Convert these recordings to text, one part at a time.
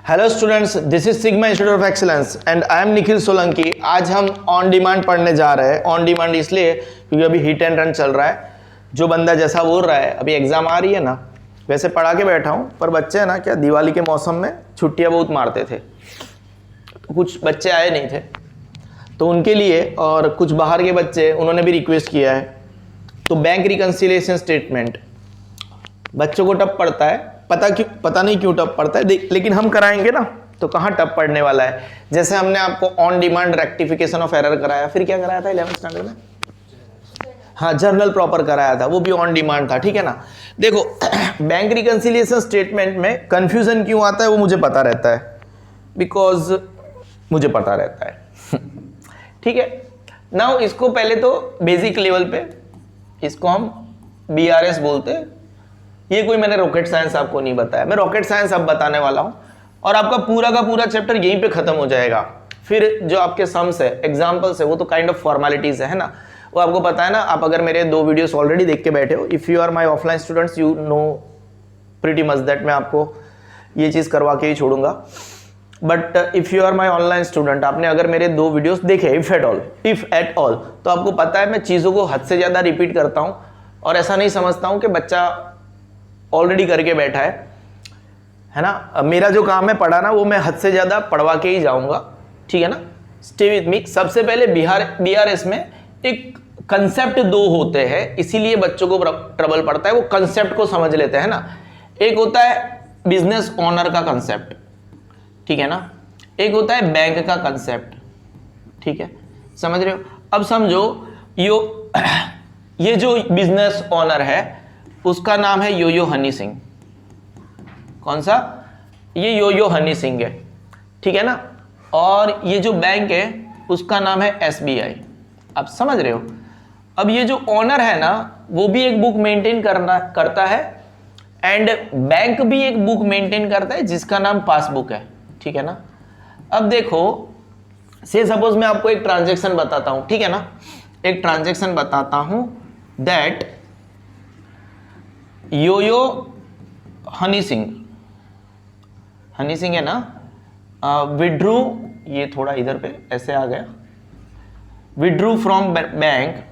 Hello students, this is sigma institute of excellence and I am Nikhil Solanki. आज हम on demand पढ़ने जा रहे हैं। ऑन डिमांड इसलिए क्योंकि अभी हिट एंड रन चल रहा है। जो बंदा जैसा बोल रहा है, अभी एग्जाम आ रही है ना, वैसे पढ़ा के बैठा हूँ, पर बच्चे है ना क्या दिवाली के मौसम में छुट्टियाँ बहुत मारते थे, कुछ बच्चे आए नहीं थे, तो उनके लिए और कुछ बाहर के बच्चे उन्होंने भी रिक्वेस्ट किया है। तो बैंक रिकन्सिलिएशन स्टेटमेंट बच्चों को टफ पड़ता है, पता नहीं क्यों टफ पड़ता है, लेकिन हम कराएंगे ना तो कहाँ टफ पड़ने वाला है। जैसे हमने आपको on demand rectification of error कराया, फिर क्या कराया था 11th स्टैंडर्ड में, हाँ जर्नल प्रॉपर कराया था, वो भी ऑन डिमांड था, ठीक है ना। देखो बैंक रिकन्सिलिएशन स्टेटमेंट में कंफ्यूजन क्यों आता है वो मुझे पता रहता है, बिकॉज मुझे पता रहता है ठीक है। नाउ इसको पहले तो बेसिक लेवल पे इसको हम BRS बोलते हैं। ये कोई मैंने रॉकेट साइंस आपको नहीं बताया, मैं रॉकेट साइंस अब बताने वाला हूं और आपका पूरा का पूरा चैप्टर यहीं पे खत्म हो जाएगा। फिर जो आपके सम्स है, एग्जांपल्स है, वो तो काइंड ऑफ फॉर्मेलिटीज है ना, वो आपको पता है ना। आप अगर मेरे 2 वीडियोस ऑलरेडी देख के बैठे हो, if you are my offline students you know pretty much that मैं आपको ये चीज करवा के ही छोड़ूंगा। But if you are my online student, आपने अगर मेरे 2 वीडियोस देखे इफ एट ऑल, तो आपको पता है मैं चीजों को हद से ज्यादा रिपीट करता हूं और ऐसा नहीं समझता हूं कि बच्चा ऑलरेडी करके बैठा है ना। मेरा जो काम है पढ़ाना, वो मैं हद से ज्यादा पढ़वा के ही जाऊंगा, ठीक है ना। Stay with me. सबसे पहले BRS में एक कंसेप्ट 2 होते हैं, इसीलिए बच्चों को ट्रबल पड़ता है, वो कंसेप्ट को समझ लेते हैं ना। एक होता है बिजनेस ओनर का कंसेप्ट, ठीक है ना, एक होता है बैंक का कंसेप्ट, ठीक है, समझ रहे हो। अब समझो ये जो बिजनेस ओनर है उसका नाम है योयो हनी सिंह। कौन सा? ये योयो हनी सिंह है, ठीक है ना। और ये जो बैंक है उसका नाम है SBI। आप समझ रहे हो। अब ये जो ओनर है ना, वो भी एक बुक मेंटेन करता है एंड बैंक भी एक बुक मेंटेन करता है जिसका नाम पासबुक है, ठीक है ना। अब देखो, से सपोज मैं आपको एक ट्रांजैक्शन बताता हूं, ठीक है ना, एक ट्रांजैक्शन बताता हूं दैट योयो हनी सिंह है ना, विड्रू, ये थोड़ा इधर पे ऐसे आ गया, विड्रू फ्रॉम बैंक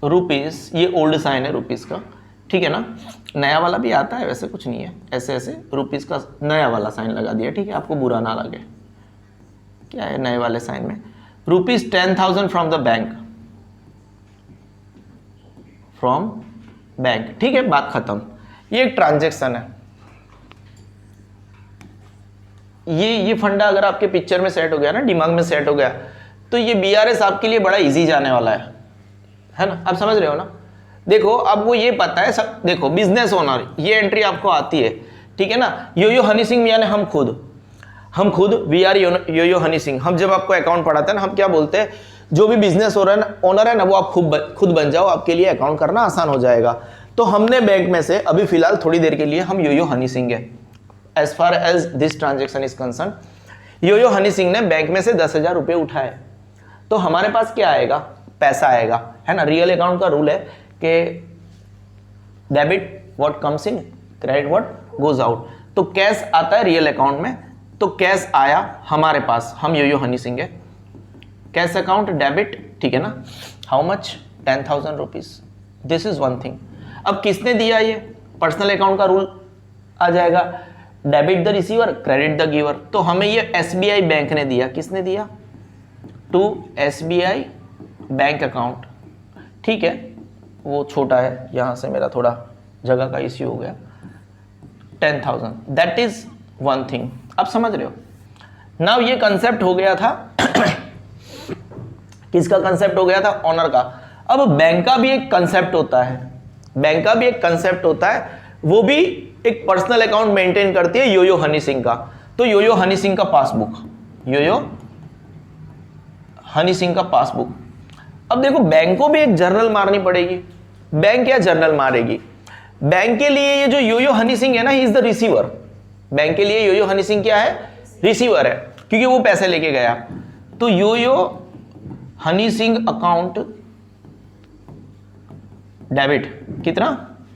रुपीस, ये ओल्ड साइन है रुपीस का, ठीक है ना। नया वाला भी आता है, वैसे कुछ नहीं है, ऐसे ऐसे रुपीस का नया वाला साइन लगा दिया, ठीक है, आपको बुरा ना लगे। क्या है नए वाले साइन में? Rupees 10,000 from the bank, from bank, ठीक है, बात खत्म। ये एक ट्रांजैक्शन है। ये फंडा अगर आपके पिक्चर में सेट हो गया ना, दिमाग में सेट हो गया, तो ये BRS आपके लिए बड़ा इजी जाने वाला है ना। आप समझ रहे हो ना। देखो अब वो ये पता है सब, देखो बिजनेस ओनर, ये एंट्री आपको आती है, ठीक है ना। योयो हनी सिंह यानी हम खुद वी आर योयो हनी सिंह। हम जब आपको अकाउंट पढ़ाते हैं ना, हम क्या बोलते हैं, जो भी बिजनेस ओनर है ना, वो आप खुद बन जाओ, आपके लिए अकाउंट करना आसान हो जाएगा। तो हमने बैंक में से अभी फिलहाल थोड़ी देर के लिए हम योयो हनी सिंह है। As far as this transaction is concern, Yo Yo Honey Singh ने बैंक में से 10,000 रुपये उठाए, तो हमारे पास क्या आएगा? पैसा आएगा, है ना। रियल अकाउंट का रूल है कि debit what comes in, credit what goes out. तो कैश आता है रियल अकाउंट में, तो कैश आया हमारे पास, हम योयो हनी सिंह है, कैश अकाउंट डेबिट, ठीक है ना। How much? 10,000 rupees. This is one thing. अब किसने दिया? ये पर्सनल अकाउंट का रूल आ जाएगा, debit the receiver, credit the giver. तो हमें ये SBI बैंक ने दिया। किसने दिया? टू SBI बैंक अकाउंट, ठीक है। वो छोटा है, यहां से मेरा थोड़ा जगह का इश्यू हो गया। 10,000, दैट इज वन थिंग। आप समझ रहे हो। नाउ ये कंसेप्ट हो गया था किसका कंसेप्ट हो गया था? ओनर का। अब बैंक का भी एक कंसेप्ट होता है, वो भी एक पर्सनल अकाउंट मेंटेन करती है योयो हनी सिंह का। तो योयो हनी सिंह का पासबुक, अब देखो बैंक को भी एक जर्नल मारनी पड़ेगी। बैंक क्या जर्नल मारेगी? बैंक के लिए ये जो योयो हनी सिंह है ना, he is the receiver. Bank के लिए योयो हनी सिंह क्या है? रिसीवर है, क्योंकि वो पैसे लेके गया। तो योयो हनी सिंह अकाउंट डेबिट कितना?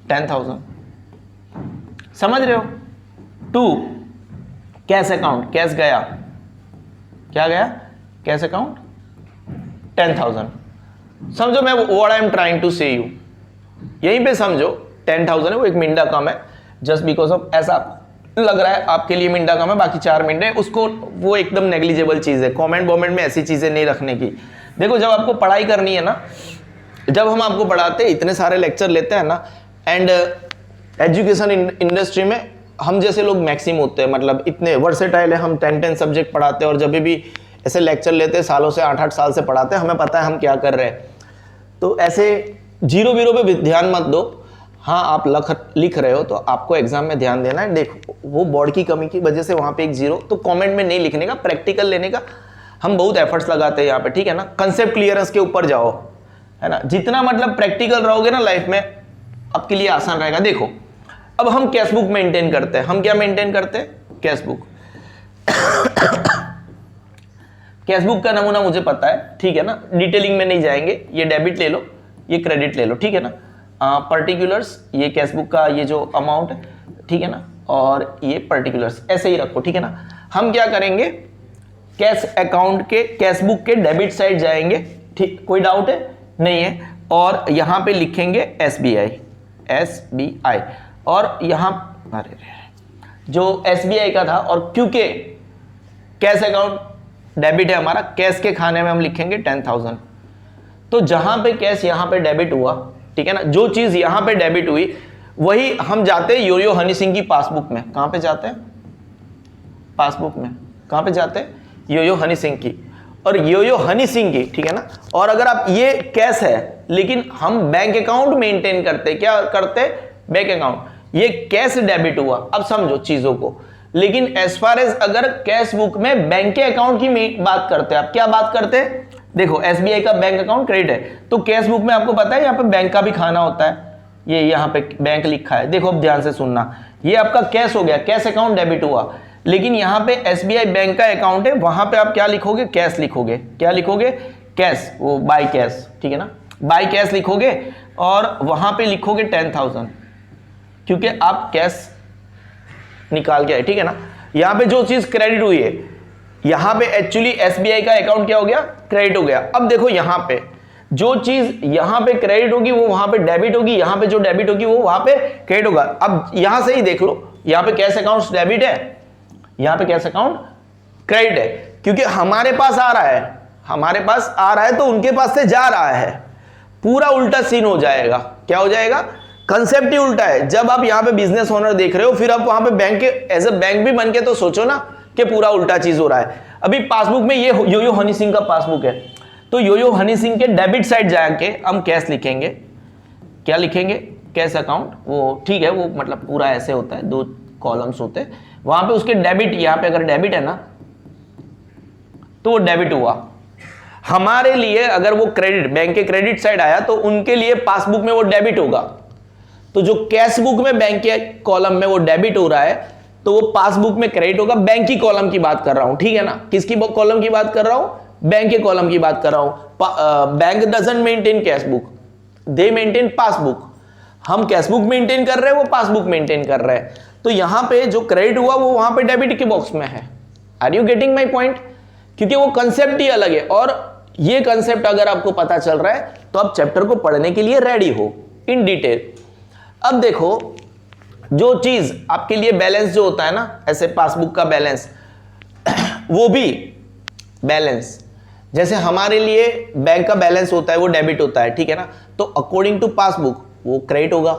10,000। समझ रहे हो। टू कैश अकाउंट, कैश गया, क्या गया, कैश अकाउंट 10,000। समझो मैं what I am trying to say you, यहीं पे समझो 10,000 है, वो एक मिंडा कम है जस्ट बिकॉज ऑफ ऐसा लग रहा है आपके लिए मिंडा कम है, बाकी 4 मिंडे उसको, वो एकदम नेग्लिजिबल चीज है। कमेंट वोमेंट में ऐसी चीजें नहीं रखने की। देखो जब आपको पढ़ाई करनी है ना, जब हम आपको पढ़ाते हैं, इतने सारे लेक्चर लेते हैं ना, एंड एजुकेशन इंडस्ट्री में हम जैसे लोग मैक्सिम होते हैं, मतलब इतने वर्सेटाइल है, हम 10 सब्जेक्ट पढ़ाते हैं और जब भी ऐसे लेक्चर लेते हैं सालों से, 8 साल से पढ़ाते हैं, हमें पता है हम क्या कर रहे हैं। तो ऐसे जीरो बीरो पे ध्यान मत दो। हाँ आप लिख रहे हो तो आपको एग्जाम में ध्यान देना है। देखो वो बोर्ड की कमी की वजह से वहां पे एक जीरो, तो कमेंट में नहीं लिखने का, प्रैक्टिकल लेने का हम बहुत एफर्ट्स लगाते हैं यहाँ पे, ठीक है ना। कंसेप्ट क्लियरेंस के ऊपर जाओ, है ना। जितना मतलब प्रैक्टिकल रहोगे ना लाइफ में, आपके लिए आसान रहेगा। देखो अब हम कैश बुक मेंटेन करते हैं, हम क्या मेंटेन करते हैं, कैश बुक। कैश बुक का नमूना मुझे पता है, ठीक है ना, डिटेलिंग में नहीं जाएंगे। ये डेबिट ले लो, ये क्रेडिट ले लो, ठीक है ना। पर्टिकुलर्स, ये कैश बुक का ये जो अमाउंट है, ठीक है ना, और ये पर्टिकुलर्स ऐसे ही रखो, ठीक है ना। हम क्या करेंगे, कैश अकाउंट के, कैश बुक के डेबिट साइड जाएंगे, ठीक, कोई डाउट है, नहीं है। और यहां पे लिखेंगे SBI, SBI, और यहां अरे जो SBI का था, और क्योंकि कैश अकाउंट डेबिट है हमारा, कैश के खाने में हम लिखेंगे 10,000। तो जहां पे कैश यहां पे डेबिट हुआ, ठीक है ना, जो चीज यहां पे डेबिट हुई वही हम जाते हैं योयो हनी सिंह की पासबुक में। कहां पे जाते हैं, पासबुक में, कहां पे जाते हैं, योयो हनी सिंह की, और योयो हनी सिंह की, ठीक है ना। और अगर आप, ये कैश है लेकिन हम बैंक अकाउंट मेंटेन करते, क्या करते, बैंक अकाउंट, ये कैश डेबिट हुआ। अब समझो चीजों को, लेकिन एज फार एज अगर कैश बुक में बैंक के अकाउंट की बात करते हैं, आप क्या बात करते हैं, देखो SBI का बैंक अकाउंट क्रेडिट है, तो कैश बुक में आपको पता है यहाँ पे बैंक का भी खाना होता है, ये यहाँ पे बैंक लिखा है। देखो अब ध्यान से सुनना, ये आपका कैश हो गया, कैश अकाउंट डेबिट हुआ, लेकिन यहाँ पे SBI बैंक का अकाउंट है, वहां पे आप क्या लिखोगे, कैश लिखोगे, क्या लिखोगे, कैश, वो बाय कैश, ठीक है ना, बाय कैश लिखोगे, और वहां पे लिखोगे 10,000, क्योंकि आप कैश निकाल के आए, ठीक है ना। यहां पे जो चीज क्रेडिट हुई है, यहां पे एक्चुअली SBI का अकाउंट क्या हो गया, क्रेडिट हो गया। अब देखो यहां पे जो चीज यहां पे क्रेडिट होगी वो वहां पे डेबिट होगी, यहां पे जो डेबिट होगी वो वहां पे क्रेडिट होगा। अब यहां से ही देख लो, यहां पे कैश अकाउंट डेबिट है, यहां पे कैश अकाउंट क्रेडिट है, क्योंकि हमारे पास आ रहा है, हमारे पास आ रहा है तो उनके पास से जा रहा है। पूरा उल्टा सीन हो जाएगा, क्या हो जाएगा, कंसेप्ट ही उल्टा है। जब आप यहां पे बिजनेस ओनर देख रहे हो, फिर आप वहां पे बैंक के एज ए बैंक भी बन के तो सोचो ना कि पूरा उल्टा चीज हो रहा है। अभी पासबुक में ये योयो हनी सिंह का पासबुक है, तो योयो हनी सिंह के डेबिट साइड जाके हम कैश लिखेंगे, क्या लिखेंगे, कैश अकाउंट, वो ठीक है, वो मतलब पूरा ऐसे होता है, 2 कॉलम्स होते हैं, वहां पे उसके डेबिट, यहां पे अगर डेबिट है ना तो वो डेबिट हुआ। हमारे लिए अगर वो क्रेडिट, बैंक के क्रेडिट साइड आया तो उनके लिए पासबुक में वो डेबिट होगा। तो जो कैश बुक में बैंक के कॉलम में वो डेबिट हो रहा है, तो वो पासबुक में क्रेडिट होगा। बैंक की कॉलम की बात कर रहा हूं, ठीक है ना, किसकी कॉलम की बात कर रहा हूं, बैंक के कॉलम की बात कर रहा हूं। Bank doesn't maintain cash book, they maintain passbook. हम कैश बुक मेंटेन कर रहे हैं, वो पासबुक मेंटेन कर रहे हैं। तो यहां पे जो क्रेडिट हुआ वो वहां पे डेबिट के बॉक्स में है। Are you getting my point, क्योंकि वो कंसेप्ट ही अलग है। और ये कंसेप्ट अगर आपको पता चल रहा है तो आप चैप्टर को पढ़ने के लिए रेडी हो इन डिटेल। अब देखो जो चीज आपके लिए बैलेंस जो होता है ना, ऐसे पासबुक का बैलेंस, वो भी बैलेंस, जैसे हमारे लिए बैंक का बैलेंस होता है वो डेबिट होता है, ठीक है ना, तो अकॉर्डिंग टू पासबुक वो क्रेडिट होगा,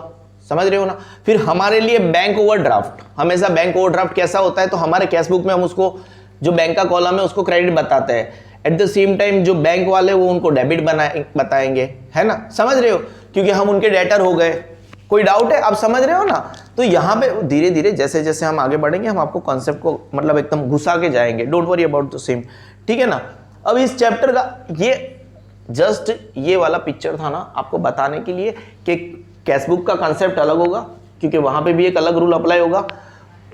समझ रहे हो ना। फिर हमारे लिए बैंक ओवरड्राफ्ट, हमेशा बैंक ओवरड्राफ्ट कैसा होता है, तो हमारे कैश बुक में हम उसको, जो बैंक का कॉलम है उसको क्रेडिट बताते हैं, एट द सेम टाइम जो बैंक वाले वो उनको डेबिट बताएंगे, है ना, समझ रहे हो, क्योंकि हम उनके डेटर हो गए। कोई डाउट है, आप समझ रहे हो ना। तो यहाँ पे धीरे धीरे जैसे जैसे हम आगे बढ़ेंगे, हम आपको कॉन्सेप्ट को मतलब एकदम घुसा के जाएंगे, don't worry about the same, ठीक है ना। अब इस चैप्टर का ये जस्ट ये वाला पिक्चर था ना, आपको बताने के लिए कि कैश बुक का कंसेप्ट अलग होगा, क्योंकि वहां पे भी एक अलग रूल अप्लाई होगा।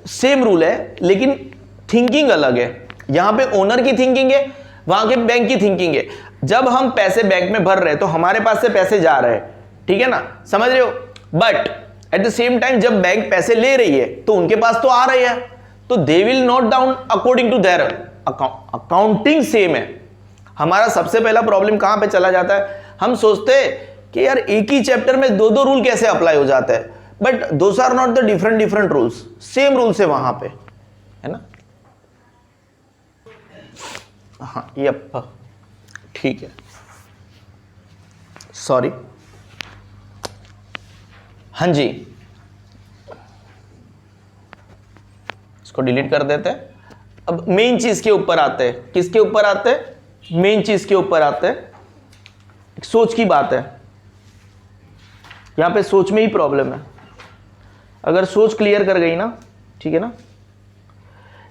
सेम रूल है लेकिन थिंकिंग अलग है। यहां पे ओनर की थिंकिंग है, वहां के बैंक की थिंकिंग है। जब हम पैसे बैंक में भर रहे हैं तो हमारे पास से पैसे जा रहे हैं, ठीक है ना, समझ रहे हो। But at the same time जब बैंक पैसे ले रही है तो उनके पास तो आ रहे हैं, तो they will note down according to their accounting same है। हमारा सबसे पहला प्रॉब्लम कहां पे चला जाता है, हम सोचते हैं कि यार एक ही चैप्टर में दो दो रूल कैसे अप्लाई हो जाता है, but those are not the different rules, same rules है वहां पे, है ना। हाँ यप ठीक है, सॉरी, हाँ जी, इसको डिलीट कर देते हैं। अब मेन चीज के ऊपर आते हैं, किसके ऊपर आते हैं, मेन चीज के ऊपर आते हैं। एक सोच की बात है, यहां पे सोच में ही प्रॉब्लम है। अगर सोच क्लियर कर गई ना, ठीक है ना,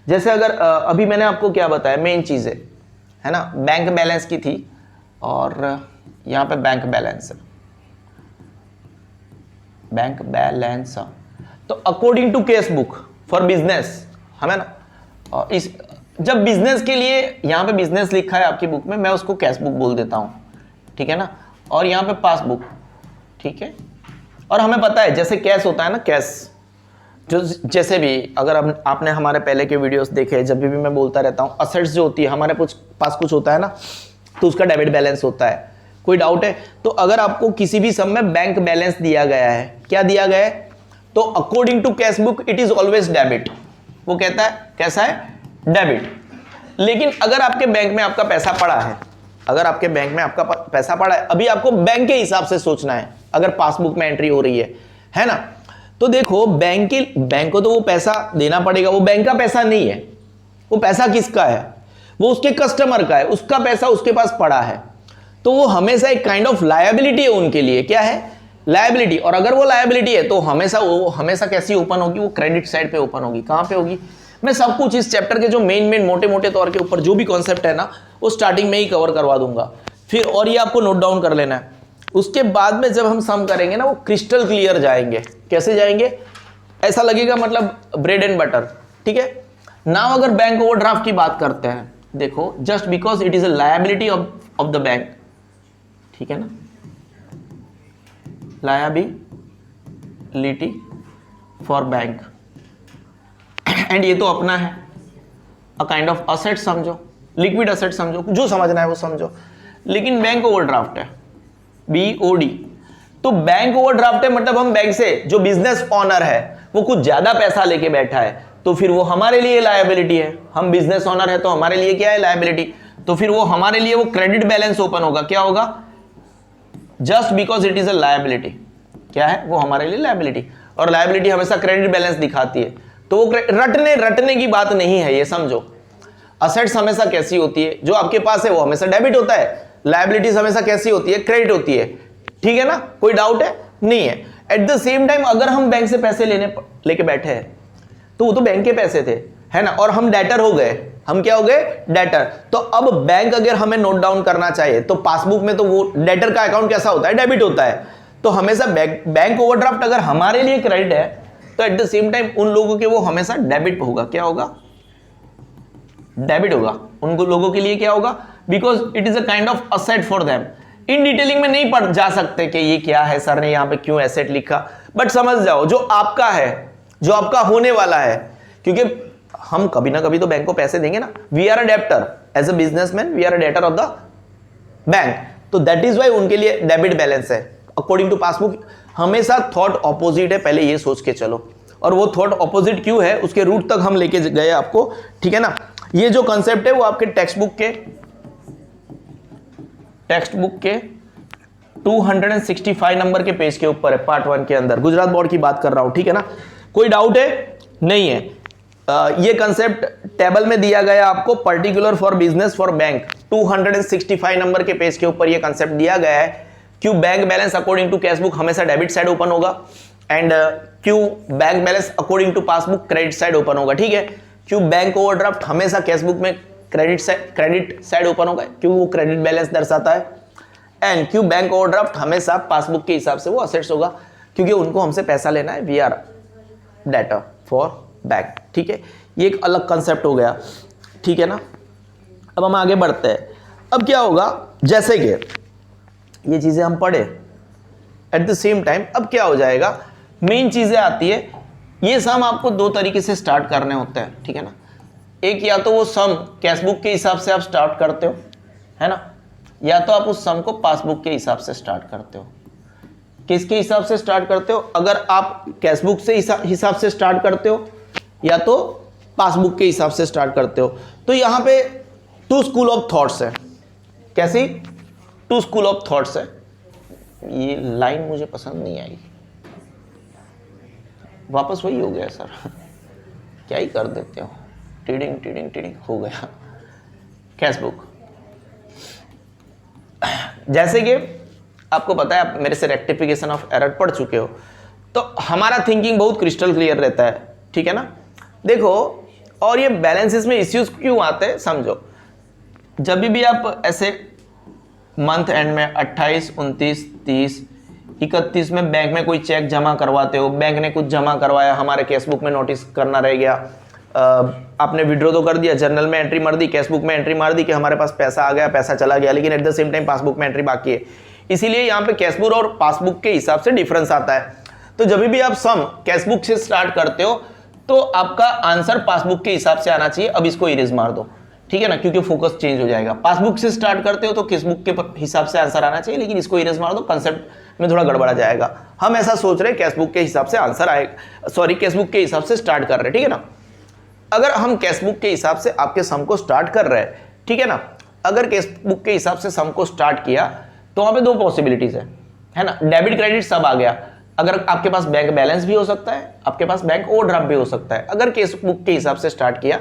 जैसे अगर अभी मैंने आपको क्या बताया, मेन चीजें है ना, बैंक बैलेंस की थी और यहां पे बैंक बैलेंस है, बैंक बैलेंस, तो according to cash book for business, हमें ना इस जब बिजनेस के लिए यहां पे बिजनेस लिखा है आपकी बुक में, मैं उसको कैश बुक बोल देता हूं, ठीक है ना, और यहां पे पासबुक, ठीक है। और हमें पता है जैसे कैश होता है ना, कैश जो जैसे भी अगर आपने हमारे पहले के वीडियोस देखे, जब भी मैं बोलता रहता हूं असेट्स जो होती है हमारे पास कुछ होता है ना, तो उसका डेबिट बैलेंस होता है। कोई डाउट है तो अगर आपको किसी भी सम में बैंक बैलेंस दिया गया है, क्या दिया गया है, तो according to cash book it is always debit, वो कहता है कैसा है, डेबिट। लेकिन अगर आपके बैंक में आपका पैसा पड़ा है, अगर आपके बैंक में आपका पैसा पड़ा है, अभी आपको बैंक के हिसाब से सोचना है, अगर पासबुक में एंट्री हो रही है ना, तो देखो बैंक को तो वो पैसा देना पड़ेगा, वो बैंक का पैसा नहीं है, वो पैसा किसका है, वो उसके कस्टमर का है, उसका पैसा उसके पास पड़ा है, तो वो हमेशा एक काइंड ऑफ लायबिलिटी है उनके लिए, क्या है, लायबिलिटी। और अगर वो लायबिलिटी है तो हमेशा कैसी ओपन होगी, वो क्रेडिट साइड पे ओपन होगी। कहां पे होगी, मैं सब कुछ इस चैप्टर के जो मेन मोटे तौर के ऊपर जो भी कॉन्सेप्ट है ना, वो स्टार्टिंग में ही कवर करवा दूंगा फिर, और ये आपको नोट डाउन कर लेना है। उसके बाद में जब हम सम करेंगे ना, वो क्रिस्टल क्लियर जाएंगे। कैसे जाएंगे, ऐसा लगेगा मतलब ब्रेड एंड बटर, ठीक है। नाउ अगर बैंक ओवरड्राफ्ट की बात करते हैं, देखो just because it is a liability of the bank, ठीक है ना, लायबिलिटी फॉर बैंक, एंड ये तो अपना है, अ काइंड ऑफ असेट समझो, लिक्विड असेट समझो, जो समझना है वो समझो। लेकिन बैंक ओवरड्राफ्ट है, BOD, तो बैंक ओवरड्राफ्ट है मतलब हम बैंक से, जो बिजनेस ओनर है वो कुछ ज्यादा पैसा लेके बैठा है, तो फिर वो हमारे लिए लायबिलिटी है। हम बिजनेस ओनर है तो हमारे लिए क्या है, लायबिलिटी, तो फिर वो हमारे लिए वो क्रेडिट बैलेंस ओपन होगा, क्या होगा, just because it is a liability, क्या है, वो हमारे लिए लायबिलिटी। और लायबिलिटी हमेशा क्रेडिट बैलेंस दिखाती है, तो वो रटने की बात नहीं है, ये समझो। असेट्स हमेशा कैसी होती है, जो आपके पास है वो हमेशा डेबिट होता है, लायबिलिटीज हमेशा कैसी होती है, क्रेडिट होती है, ठीक है ना, कोई डाउट है नहीं है। एट द सेम टाइम अगर हम बैंक से पैसे लेके बैठे हैं, तो वो तो बैंक के पैसे थे, है ना, और हम डेटर हो गए, हम क्या हो गए, डेटर। तो अब बैंक अगर हमें नोट डाउन करना चाहिए, तो पासबुक में तो वो डेटर का अकाउंट कैसा होता है, डेबिट होता है, तो हमेशा बैंक ओवरड्राफ्ट अगर हमारे लिए क्रेडिट है, तो एट द सेम टाइम उन लोगों के वो हमेशा डेबिट होगा, क्या होगा, डेबिट होगा, उन लोगों के लिए क्या होगा, because it is a kind of asset for them. In detailing में नहीं पढ़ जा सकते कि ये क्या है, सर ने यहां पे क्यों एसेट लिखा, बट समझ जाओ जो आपका है, जो आपका होने वाला है, क्योंकि हम कभी ना कभी तो बैंक को पैसे देंगे ना, we are a debtor as a businessman, we are a debtor of the bank, तो दैट इज वाई उनके लिए डेबिट बैलेंस है अकॉर्डिंग टू पासबुक। हमेशा थॉट ऑपोजिट है, पहले ये सोच के चलो, और वो थॉट ऑपोजिट क्यों है उसके रूट तक हम लेके गए आपको, ठीक है ना। ये जो कंसेप्ट है वो आपके टेक्स्ट बुक के 265 नंबर के पेज के ऊपर है, पार्ट 1 के अंदर, गुजरात बोर्ड की बात कर रहा हूं, ठीक है ना, कोई डाउट है नहीं है। ये कंसेप्ट टेबल में दिया गया आपको, particular for business for bank, 265 नंबर के पेज के ऊपर ये कंसेप्ट दिया गया है। क्यों bank balance according to cash book हमेशा डेबिट साइड ओपन होगा, एंड क्यों bank balance according to passbook credit side open होगा, ठीक है। क्यों बैंक ओवरड्राफ्ट हमेशा कैश बुक में क्रेडिट साइड ओपन होगा, क्यों वो क्रेडिट बैलेंस दर्शाता है, एंड क्यों बैंक ओवरड्राफ्ट हमेशा पासबुक के हिसाब से वो असेट्स होगा, क्योंकि उनको हमसे पैसा लेना है, we are debtor for bank, ठीक है। ये एक अलग कंसेप्ट हो गया, ठीक है ना। अब हम आगे बढ़ते हैं। अब क्या होगा, जैसे कि ये चीजें हम पढ़े, एट द सेम टाइम अब क्या हो जाएगा, मेन चीजें आती है। ये सम आपको दो तरीके से स्टार्ट करने होते हैं, ठीक है ना। एक, या तो वो सम कैशबुक के हिसाब से आप स्टार्ट करते हो, है ना, या तो आप उस सम को पासबुक के हिसाब से स्टार्ट करते हो। किसके हिसाब से स्टार्ट करते हो? अगर आप कैशबुक से हिसाब से स्टार्ट करते हो या तो पासबुक के हिसाब से स्टार्ट करते हो। तो यहां पे टू स्कूल ऑफ थॉट्स है। कैसी? टू स्कूल ऑफ थॉट्स है। ये लाइन मुझे पसंद नहीं आई, वापस वही हो गया सर। क्या ही कर देते हो, टीडिंग टीडिंग टीडिंग हो गया। कैशबुक, जैसे कि आपको पता है, आप मेरे से रेक्टिफिकेशन ऑफ एरर पढ़ चुके हो, तो हमारा थिंकिंग बहुत क्रिस्टल क्लियर रहता है, ठीक है ना। देखो, और ये बैलेंसेस में इश्यूज क्यों आते हैं समझो। जब भी आप ऐसे मंथ एंड में 28, 29, 30, 31 में बैंक में कोई चेक जमा करवाते हो, बैंक ने कुछ जमा करवाया, हमारे कैशबुक में नोटिस करना रह गया, आपने विड्रॉ तो कर दिया, जर्नल में एंट्री मार दी, कैशबुक में एंट्री मार दी कि हमारे पास पैसा आ गया, पैसा चला गया, लेकिन at the same time passbook में एंट्री बाकी है। इसीलिए यहाँ पे कैशबुक और पासबुक के हिसाब से डिफरेंस आता है। तो जब भी आप सम कैशबुक से स्टार्ट करते हो तो आपका आंसर पासबुक के हिसाब से आना चाहिए। अब इसको इरेज मार दो, ठीक है ना, क्योंकि फोकस चेंज हो जाएगा। पासबुक से स्टार्ट करते हो तो कैशबुक के हिसाब से आंसर आना चाहिए, लेकिन इसको इरेज मार दो, कंसेप्ट में थोड़ा गड़बड़ा जाएगा। हम ऐसा सोच रहे हैं कैशबुक के हिसाब से आंसर आएगा, सॉरी कैशबुक के हिसाब से स्टार्ट कर रहे हैं, ठीक है ना। अगर हम कैशबुक के हिसाब से आपके सम को स्टार्ट कर रहे हैं, ठीक है ना, अगर कैशबुक के हिसाब से सम को स्टार्ट किया तो वहां पे दो पॉसिबिलिटीज है ना, डेबिट क्रेडिट सब आ गया। अगर आपके पास बैंक बैलेंस भी हो सकता है, आपके पास बैंक ओवरड्राफ्ट भी हो सकता है। अगर कैशबुक के हिसाब से स्टार्ट किया,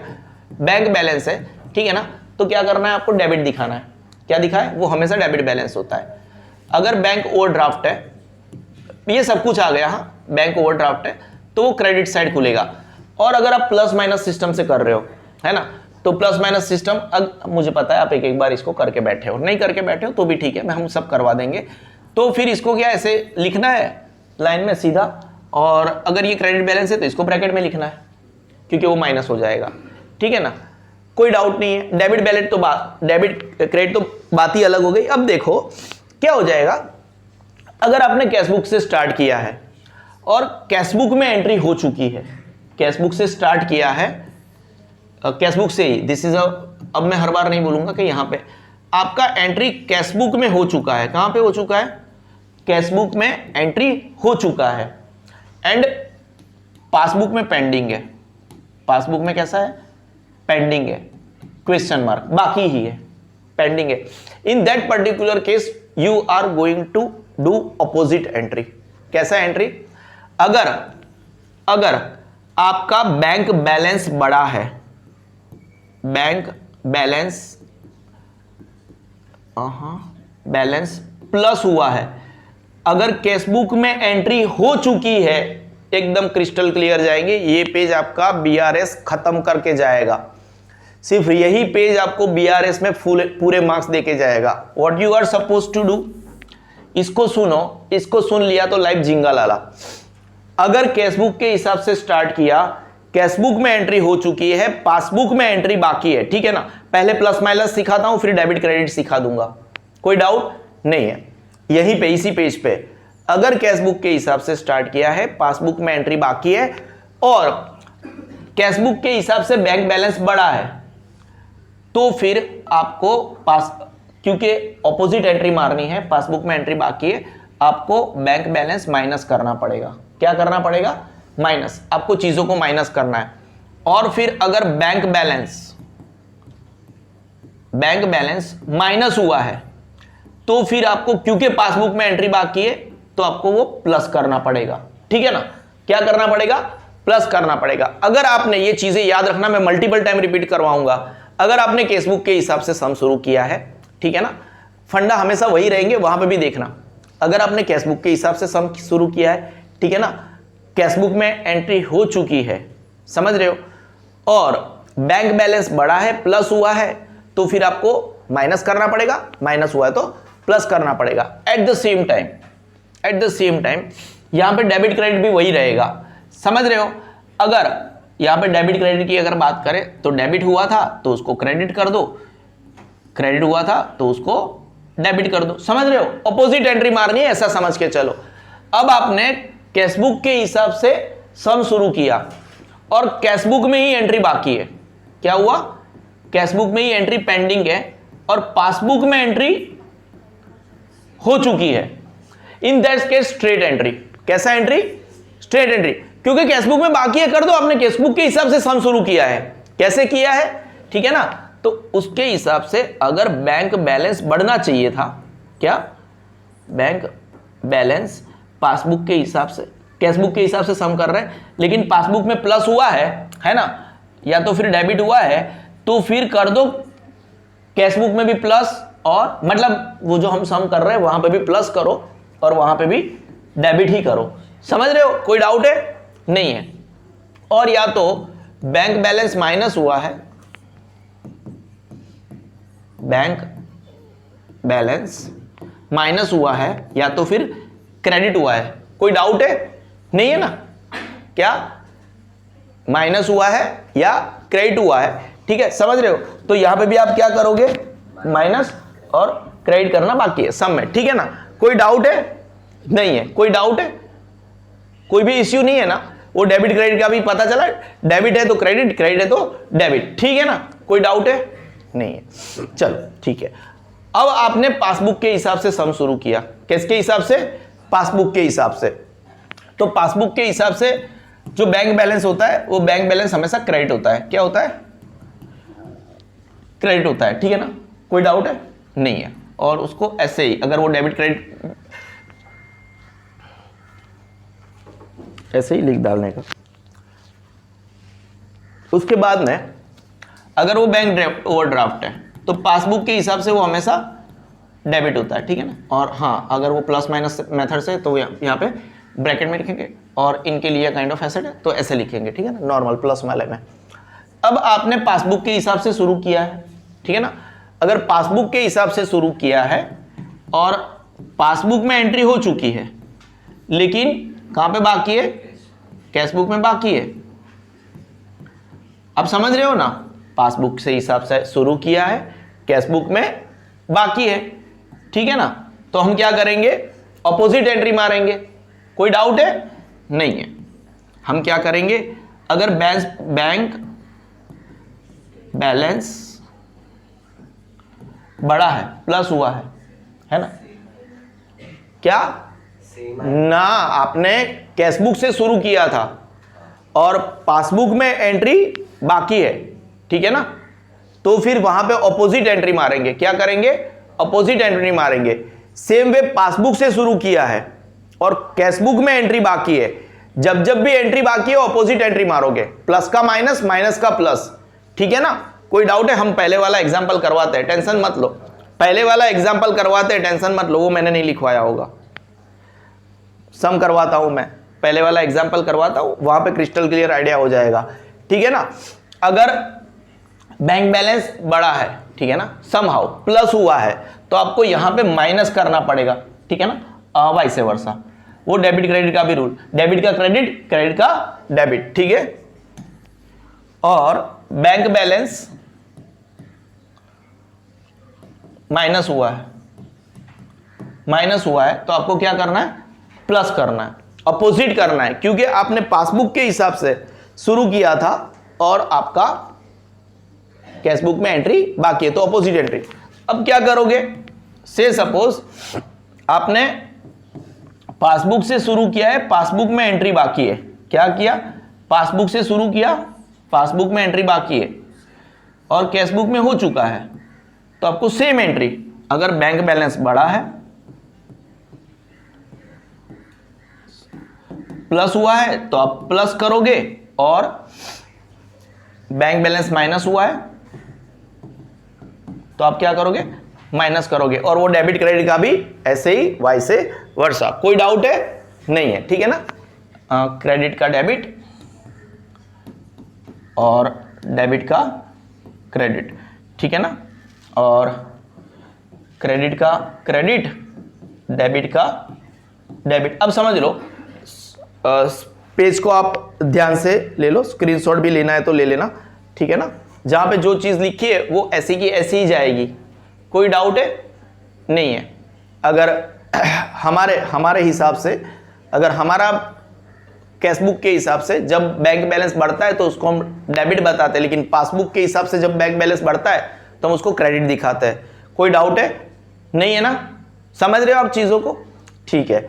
बैंक बैलेंस है, ठीक है ना, तो क्या करना है आपको? डेबिट दिखाना है। क्या दिखाए? वो हमेशा डेबिट बैलेंस होता है। अगर बैंक ओवरड्राफ्ट है, ये सब कुछ आ गया, हाँ, बैंक ओवरड्राफ्ट है तो वो क्रेडिट साइड खुलेगा। और अगर आप प्लस माइनस सिस्टम से कर रहे हो, है ना, तो प्लस माइनस सिस्टम, मुझे पता है आप एक बार इसको करके बैठे हो, नहीं करके बैठे हो तो भी ठीक है, हम सब करवा देंगे। तो फिर इसको क्या ऐसे लिखना है लाइन में सीधा, और अगर ये क्रेडिट बैलेंस है तो इसको ब्रैकेट में लिखना है, क्योंकि वो माइनस हो जाएगा, ठीक है ना, कोई डाउट नहीं है। डेबिट बैलेंस तो डेबिट क्रेडिट तो बात ही अलग हो गई। अब देखो क्या हो जाएगा, अगर आपने कैशबुक से स्टार्ट किया है और कैशबुक में एंट्री हो चुकी है, कैशबुक से स्टार्ट किया है, कैशबुक से ही, दिस इज अब मैं हर बार नहीं बोलूंगा कि यहां पे आपका एंट्री कैशबुक में हो चुका है। कहां पे हो चुका है? कैशबुक में एंट्री हो चुका है, एंड पासबुक में पेंडिंग है। पासबुक में कैसा है? पेंडिंग है, क्वेश्चन मार्क, बाकी ही है, पेंडिंग है। In that particular case you are going to do opposite entry. कैसा एंट्री? अगर आपका बैंक बैलेंस बड़ा है, बैंक बैलेंस बैलेंस प्लस हुआ है, अगर कैशबुक में एंट्री हो चुकी है, एकदम क्रिस्टल क्लियर जाएंगे, ये पेज आपका बीआरएस खत्म करके जाएगा। सिर्फ यही पेज आपको बीआरएस में पूरे मार्क्स देके जाएगा। What you are suppose to do, इसको सुनो, इसको सुन लिया तो लाइफ जिंगा लाला। अगर कैशबुक के हिसाब से स्टार्ट किया, कैशबुक में एंट्री हो चुकी है, पासबुक में एंट्री बाकी है, ठीक है ना। पहले प्लस माइनस सिखाता हूं, फिर डेबिट क्रेडिट सिखा दूंगा, कोई डाउट नहीं है। यहीं पे, इसी पेज पे, अगर कैशबुक के हिसाब से स्टार्ट किया है, पासबुक में एंट्री बाकी है, और कैशबुक के हिसाब से बैंक बैलेंस बड़ा है, तो फिर आपको क्योंकि ऑपोजिट एंट्री मारनी है, पासबुक में एंट्री बाकी है, आपको बैंक बैलेंस माइनस करना पड़ेगा। क्या करना पड़ेगा? माइनस, आपको चीजों को माइनस करना है। और फिर अगर बैंक बैलेंस माइनस हुआ है, तो फिर आपको, क्योंकि पासबुक में एंट्री बाकी है, तो आपको वो प्लस करना पड़ेगा, ठीक है ना। क्या करना पड़ेगा? प्लस करना पड़ेगा। अगर आपने ये चीजें याद रखना, मैं मल्टीपल टाइम रिपीट करवाऊंगा। अगर आपने कैशबुक के हिसाब से सम शुरू किया है, ठीक है ना, फंडा हमेशा वही रहेंगे, वहां पे भी देखना। अगर आपने कैशबुक के हिसाब से सम शुरू किया है, ठीक है ना, कैशबुक में एंट्री हो चुकी है, समझ रहे हो, और बैंक बैलेंस बड़ा है, प्लस हुआ है, तो फिर आपको माइनस करना पड़ेगा, माइनस हुआ है तो प्लस करना पड़ेगा। एट द सेम टाइम यहां पे डेबिट क्रेडिट भी वही रहेगा, समझ रहे हो। अगर यहां पे डेबिट क्रेडिट की अगर बात करें, तो डेबिट हुआ था तो उसको क्रेडिट कर दो, क्रेडिट हुआ था तो उसको डेबिट कर दो, समझ रहे हो। अपोजिट एंट्री मारनी है, ऐसा समझ के चलो। अब आपने कैशबुक के हिसाब से सम शुरू किया और कैशबुक में ही एंट्री बाकी है, क्या हुआ, कैशबुक में ही एंट्री पेंडिंग है और पासबुक में एंट्री हो चुकी है, in that case straight entry. कैसा एंट्री, स्ट्रेट एंट्री, क्योंकि कैशबुक में बाकी है, कर दो, आपने कैशबुक के हिसाब से सम शुरू किया है, कैसे किया है, ठीक है ना, तो उसके हिसाब से अगर बैंक बैलेंस बढ़ना चाहिए था, क्या, बैंक बैलेंस पासबुक के हिसाब से, कैशबुक के हिसाब से सम कर रहे हैं, लेकिन पासबुक में प्लस हुआ है ना, या तो फिर डेबिट हुआ है, तो फिर कर दो कैशबुक में भी प्लस, और मतलब वो जो हम सम कर रहे हैं वहां पे भी प्लस करो और वहां पे भी डेबिट ही करो। समझ रहे हो, कोई डाउट है, नहीं है। और या तो बैंक बैलेंस माइनस हुआ है, बैंक बैलेंस माइनस हुआ है, या तो फिर क्रेडिट हुआ है, कोई डाउट है, नहीं है ना, क्या माइनस हुआ है या क्रेडिट हुआ है, ठीक है, समझ रहे हो। तो यहां पे भी आप क्या करोगे, माइनस और क्रेडिट करना बाकी है सम में, ठीक है ना, कोई डाउट है, नहीं है, कोई डाउट है, कोई भी इश्यू नहीं है ना, वो डेबिट क्रेडिट का भी पता चला, डेबिट है तो क्रेडिट, क्रेडिट है तो डेबिट, ठीक है ना, कोई डाउट है, नहीं है, चलो ठीक है। अब आपने पासबुक के हिसाब से सम शुरू किया, किसके हिसाब से, पासबुक के हिसाब से, तो पासबुक के हिसाब से जो बैंक बैलेंस होता है वो बैंक बैलेंस हमेशा क्रेडिट होता है, क्या होता है, क्रेडिट होता है, ठीक है ना, कोई डाउट है, नहीं है। और उसको ऐसे ही अगर वो डेबिट क्रेडिट ऐसे ही लिख डालने का, उसके बाद में अगर वो बैंक ओवरड्राफ्ट है तो पासबुक के हिसाब से वो हमेशा डेबिट होता है, ठीक है ना, और हाँ अगर वो प्लस माइनस मेथड से तो यहाँ पे ब्रैकेट में लिखेंगे, और इनके लिए काइंड ऑफ एसेट है तो ऐसे लिखेंगे, ठीक है ना, नॉर्मल प्लस वाले में। अब आपने पासबुक के हिसाब से शुरू किया है, ठीक है ना, अगर पासबुक के हिसाब से शुरू किया है और पासबुक में एंट्री हो चुकी है, लेकिन कहां पे बाकी है, कैशबुक में बाकी है। अब समझ रहे हो ना, पासबुक से हिसाब से शुरू किया है, कैशबुक में बाकी है, ठीक है ना, तो हम क्या करेंगे, ऑपोजिट एंट्री मारेंगे, कोई डाउट है, नहीं है। हम क्या करेंगे, अगर बैंक बैलेंस बड़ा है, प्लस हुआ है ना, क्या ना, आपने कैशबुक से शुरू किया था और पासबुक में एंट्री बाकी है, ठीक है ना, तो फिर वहां पे ऑपोजिट एंट्री मारेंगे, क्या करेंगे, ऑपोजिट एंट्री मारेंगे। सेम वे पासबुक से शुरू किया है और कैशबुक में एंट्री बाकी है, जब जब भी एंट्री बाकी है ऑपोजिट एंट्री मारोगे, प्लस का माइनस, माइनस का प्लस, ठीक है ना, कोई डाउट है, हम पहले वाला एग्जांपल करवाते हैं, टेंशन मत लो, पहले वाला एग्जांपल करवाते हैं, टेंशन मत लो, वो मैंने नहीं लिखवाया होगा, सम करवाता हूं मैं, पहले वाला एग्जांपल करवाता हूं, वहां पे क्रिस्टल क्लियर आइडिया हो जाएगा, ठीक है ना। अगर बैंक बैलेंस बड़ा है, ठीक है ना, समहाउ प्लस हुआ है, तो आपको यहां पे माइनस करना पड़ेगा, ठीक है ना, वाइस वर्सा, वो डेबिट क्रेडिट का भी रूल, डेबिट का क्रेडिट, क्रेडिट का डेबिट, ठीक है। और बैंक बैलेंस माइनस हुआ है, माइनस हुआ है तो आपको क्या करना है, प्लस करना है, अपोजिट करना है, क्योंकि आपने पासबुक के हिसाब से शुरू किया था और आपका कैशबुक में एंट्री बाकी है, तो अपोजिट एंट्री। अब क्या करोगे, से सपोज आपने पासबुक से शुरू किया है, पासबुक में एंट्री बाकी है, क्या किया, पासबुक से शुरू किया, पासबुक में एंट्री बाकी है और कैशबुक में हो चुका है, तो आपको सेम एंट्री, अगर बैंक बैलेंस बड़ा है, प्लस हुआ है तो आप प्लस करोगे, और बैंक बैलेंस माइनस हुआ है तो आप क्या करोगे, माइनस करोगे, और वो डेबिट क्रेडिट का भी ऐसे ही वाइसे वर्सा, कोई डाउट है, नहीं है, ठीक है ना, क्रेडिट का डेबिट और डेबिट का क्रेडिट, ठीक है ना, और क्रेडिट का क्रेडिट, डेबिट का डेबिट। अब समझ लो, पेज को आप ध्यान से ले लो, स्क्रीनशॉट भी लेना है तो ले लेना, ठीक है ना, जहां पे जो चीज लिखी है वो ऐसी की ऐसी ही जाएगी, कोई डाउट है, नहीं है। अगर हमारे हिसाब से अगर हमारा कैशबुक के हिसाब से जब बैंक बैलेंस बढ़ता है तो उसको हम डेबिट बताते हैं, लेकिन पासबुक के हिसाब से जब बैंक बैलेंस बढ़ता है तो हम उसको क्रेडिट दिखाते हैं। कोई डाउट है? नहीं है ना? समझ रहे हो आप चीज़ों को? ठीक है।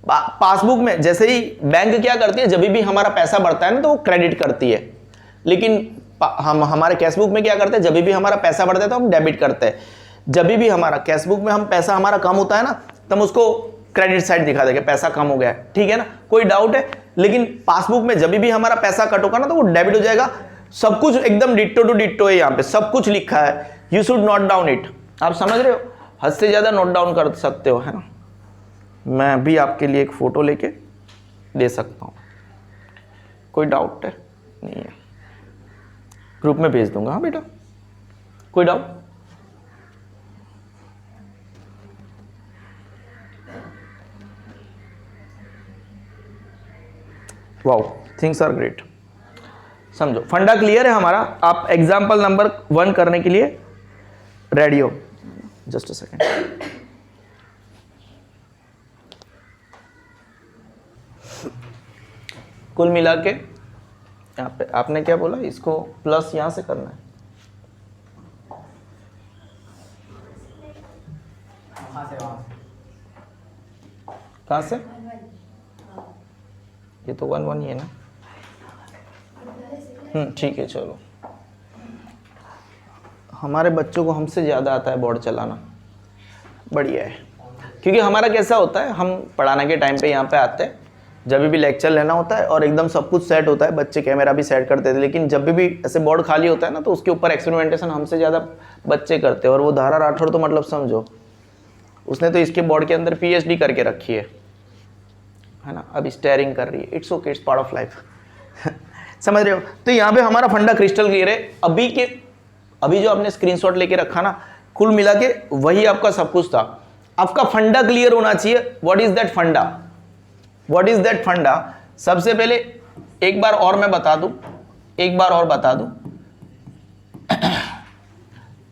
पासबुक में जैसे ही बैंक क्या करती है, जब भी हमारा पैसा बढ़ता है ना तो वो क्रेडिट करती है, लेकिन हम हमारे कैशबुक में क्या करते हैं, जब भी हमारा पैसा बढ़ता है तो हम डेबिट करते हैं। जब भी हमारा कैशबुक में हम पैसा हमारा कम होता है ना, तो हम उसको क्रेडिट साइड दिखा देंगे, पैसा कम हो गया है। ठीक है ना? कोई डाउट है? लेकिन पासबुक में जब भी हमारा पैसा कट होगा ना तो वो डेबिट हो जाएगा। सब कुछ एकदम डिट्टो टू डिट्टो है, यहाँ पे सब कुछ लिखा है। You should note down it. आप समझ रहे हो? हद से ज्यादा नोट डाउन कर सकते हो, है ना? मैं भी आपके लिए एक फोटो लेके दे सकता हूँ। कोई डाउट है? नहीं है? ग्रुप में भेज दूंगा। हाँ बेटा, कोई doubt? Wow, things are great. समझो, फंडा क्लियर है हमारा। आप एग्जाम्पल नंबर 1 करने के लिए रेडी हो? Just a second. कुल मिला के यहाँ पे आपने क्या बोला, इसको प्लस यहां से करना है। कहां से? ये तो 1 1 ही है ना? ठीक है, चलो। हमारे बच्चों को हमसे ज़्यादा आता है बोर्ड चलाना, बढ़िया है। क्योंकि हमारा कैसा होता है, हम पढ़ाने के टाइम पे यहाँ पे आते हैं, जब भी लेक्चर लेना होता है और एकदम सब कुछ सेट होता है, बच्चे कैमरा भी सेट करते थे, लेकिन जब भी ऐसे बोर्ड खाली होता है ना तो उसके ऊपर एक्सपेरिमेंटेशन हमसे ज़्यादा बच्चे करते हैं। और वो धारा राठौड़ तो मतलब समझो, उसने तो इसके बोर्ड के अंदर PhD करके रखी है ना? अब स्टेयरिंग कर रही है। It's okay, it's part of life. समझ रहे हो? तो यहाँ पे हमारा फंडा क्रिस्टल क्लियर है। अभी जो आपने स्क्रीनशॉट लेके रखा ना, कुल मिला के वही आपका सब कुछ था। आपका फंडा क्लियर होना चाहिए। व्हाट इज दैट फंडा? व्हाट इज दैट फंडा? सबसे पहले एक बार और मैं बता दूं,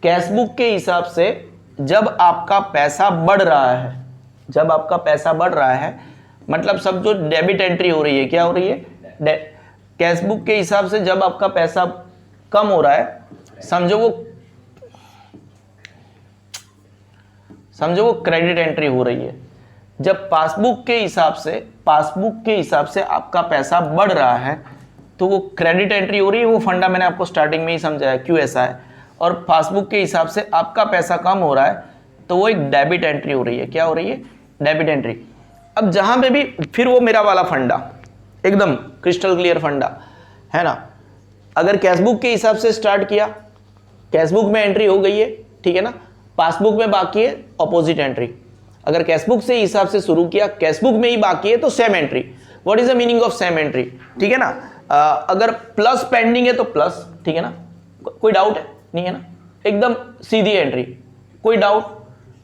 कैशबुक के हिसाब से जब आपका पैसा बढ़ रहा है, मतलब सब जो डेबिट एंट्री हो रही है, क्या हो रही है? कैशबुक के हिसाब से जब आपका पैसा कम हो रहा है, समझो वो क्रेडिट एंट्री हो रही है। जब पासबुक के हिसाब से आपका पैसा बढ़ रहा है तो वो क्रेडिट एंट्री हो रही है। वो फंडा मैंने आपको स्टार्टिंग में ही समझाया क्यों ऐसा है। और पासबुक के हिसाब से आपका पैसा कम हो रहा है तो वो एक डेबिट एंट्री हो रही है। क्या हो रही है? Debit entry. अब जहां पे भी फिर वो मेरा वाला फंडा एकदम क्रिस्टल क्लियर फंडा है ना। अगर कैशबुक के हिसाब से स्टार्ट किया, कैशबुक में एंट्री हो गई है, ठीक है ना, पासबुक में बाकी है अपोजिट एंट्री। अगर कैशबुक से हिसाब से शुरू किया, कैशबुक में ही बाकी है तो same entry. What is the meaning of same entry? ठीक है ना। अगर प्लस पेंडिंग है तो प्लस, ठीक है ना। कोई डाउट है? नहीं है ना? एकदम सीधी एंट्री, कोई डाउट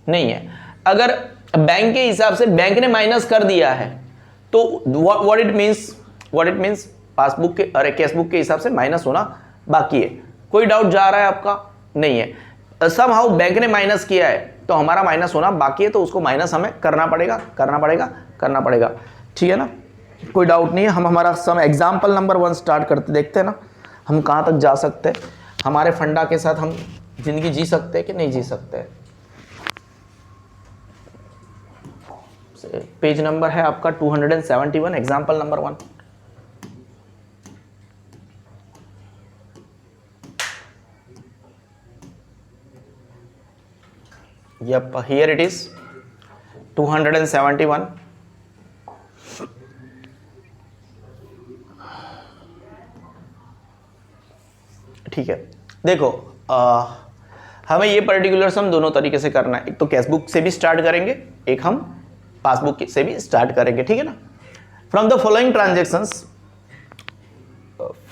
नहीं है। अगर बैंक के हिसाब से बैंक ने माइनस कर दिया है तो व्हाट इट मींस पासबुक के कैशबुक के हिसाब से माइनस होना बाकी है। कोई डाउट जा रहा है आपका? नहीं है। समहाउ बैंक ने माइनस किया है तो हमारा माइनस होना बाकी है, तो उसको माइनस हमें करना पड़ेगा। ठीक है ना? कोई डाउट नहीं है। हम हमारा सम एग्जाम्पल नंबर 1 स्टार्ट करते, देखते हैं ना हम कहाँ तक जा सकते हैं। हमारे फंडा के साथ हम जिंदगी जी सकते हैं कि नहीं जी सकते। पेज नंबर है आपका 271, example number 1। Yep, here it is 271. ठीक है, देखो हमें ये पर्टिकुलर सम दोनों तरीके से करना है। एक तो कैशबुक से भी स्टार्ट करेंगे, एक हम पासबुक से भी स्टार्ट करेंगे। ठीक है ना। From the following transactions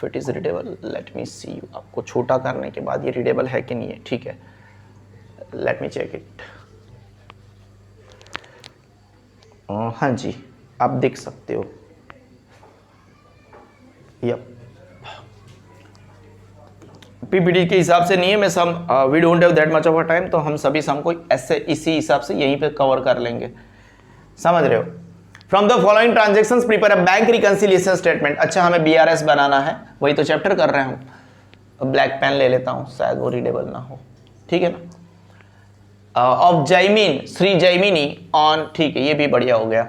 it is readable, let me see. आपको छोटा करने के बाद ये रीडेबल है कि नहीं है। ठीक है, लेट मी चेक इट। हाँ जी, आप देख सकते हो। यप, पीपीटी के हिसाब से नहीं है, मैं some we don't have that much of a time, तो हम सभी सम को ऐसे इसी हिसाब से यहीं पे कवर कर लेंगे। समझ रहे हो? From the following transactions prepare a bank reconciliation statement. अच्छा हमें बीआरएस बनाना है, वही तो चैप्टर कर रहे हैं हम। ब्लैक पेन ले लेता हूं, शायद वो रीडेबल ना हो, ठीक है ना। ऑफ जैमिन, श्री जैमिनी ऑन, ठीक है ये भी बढ़िया हो गया,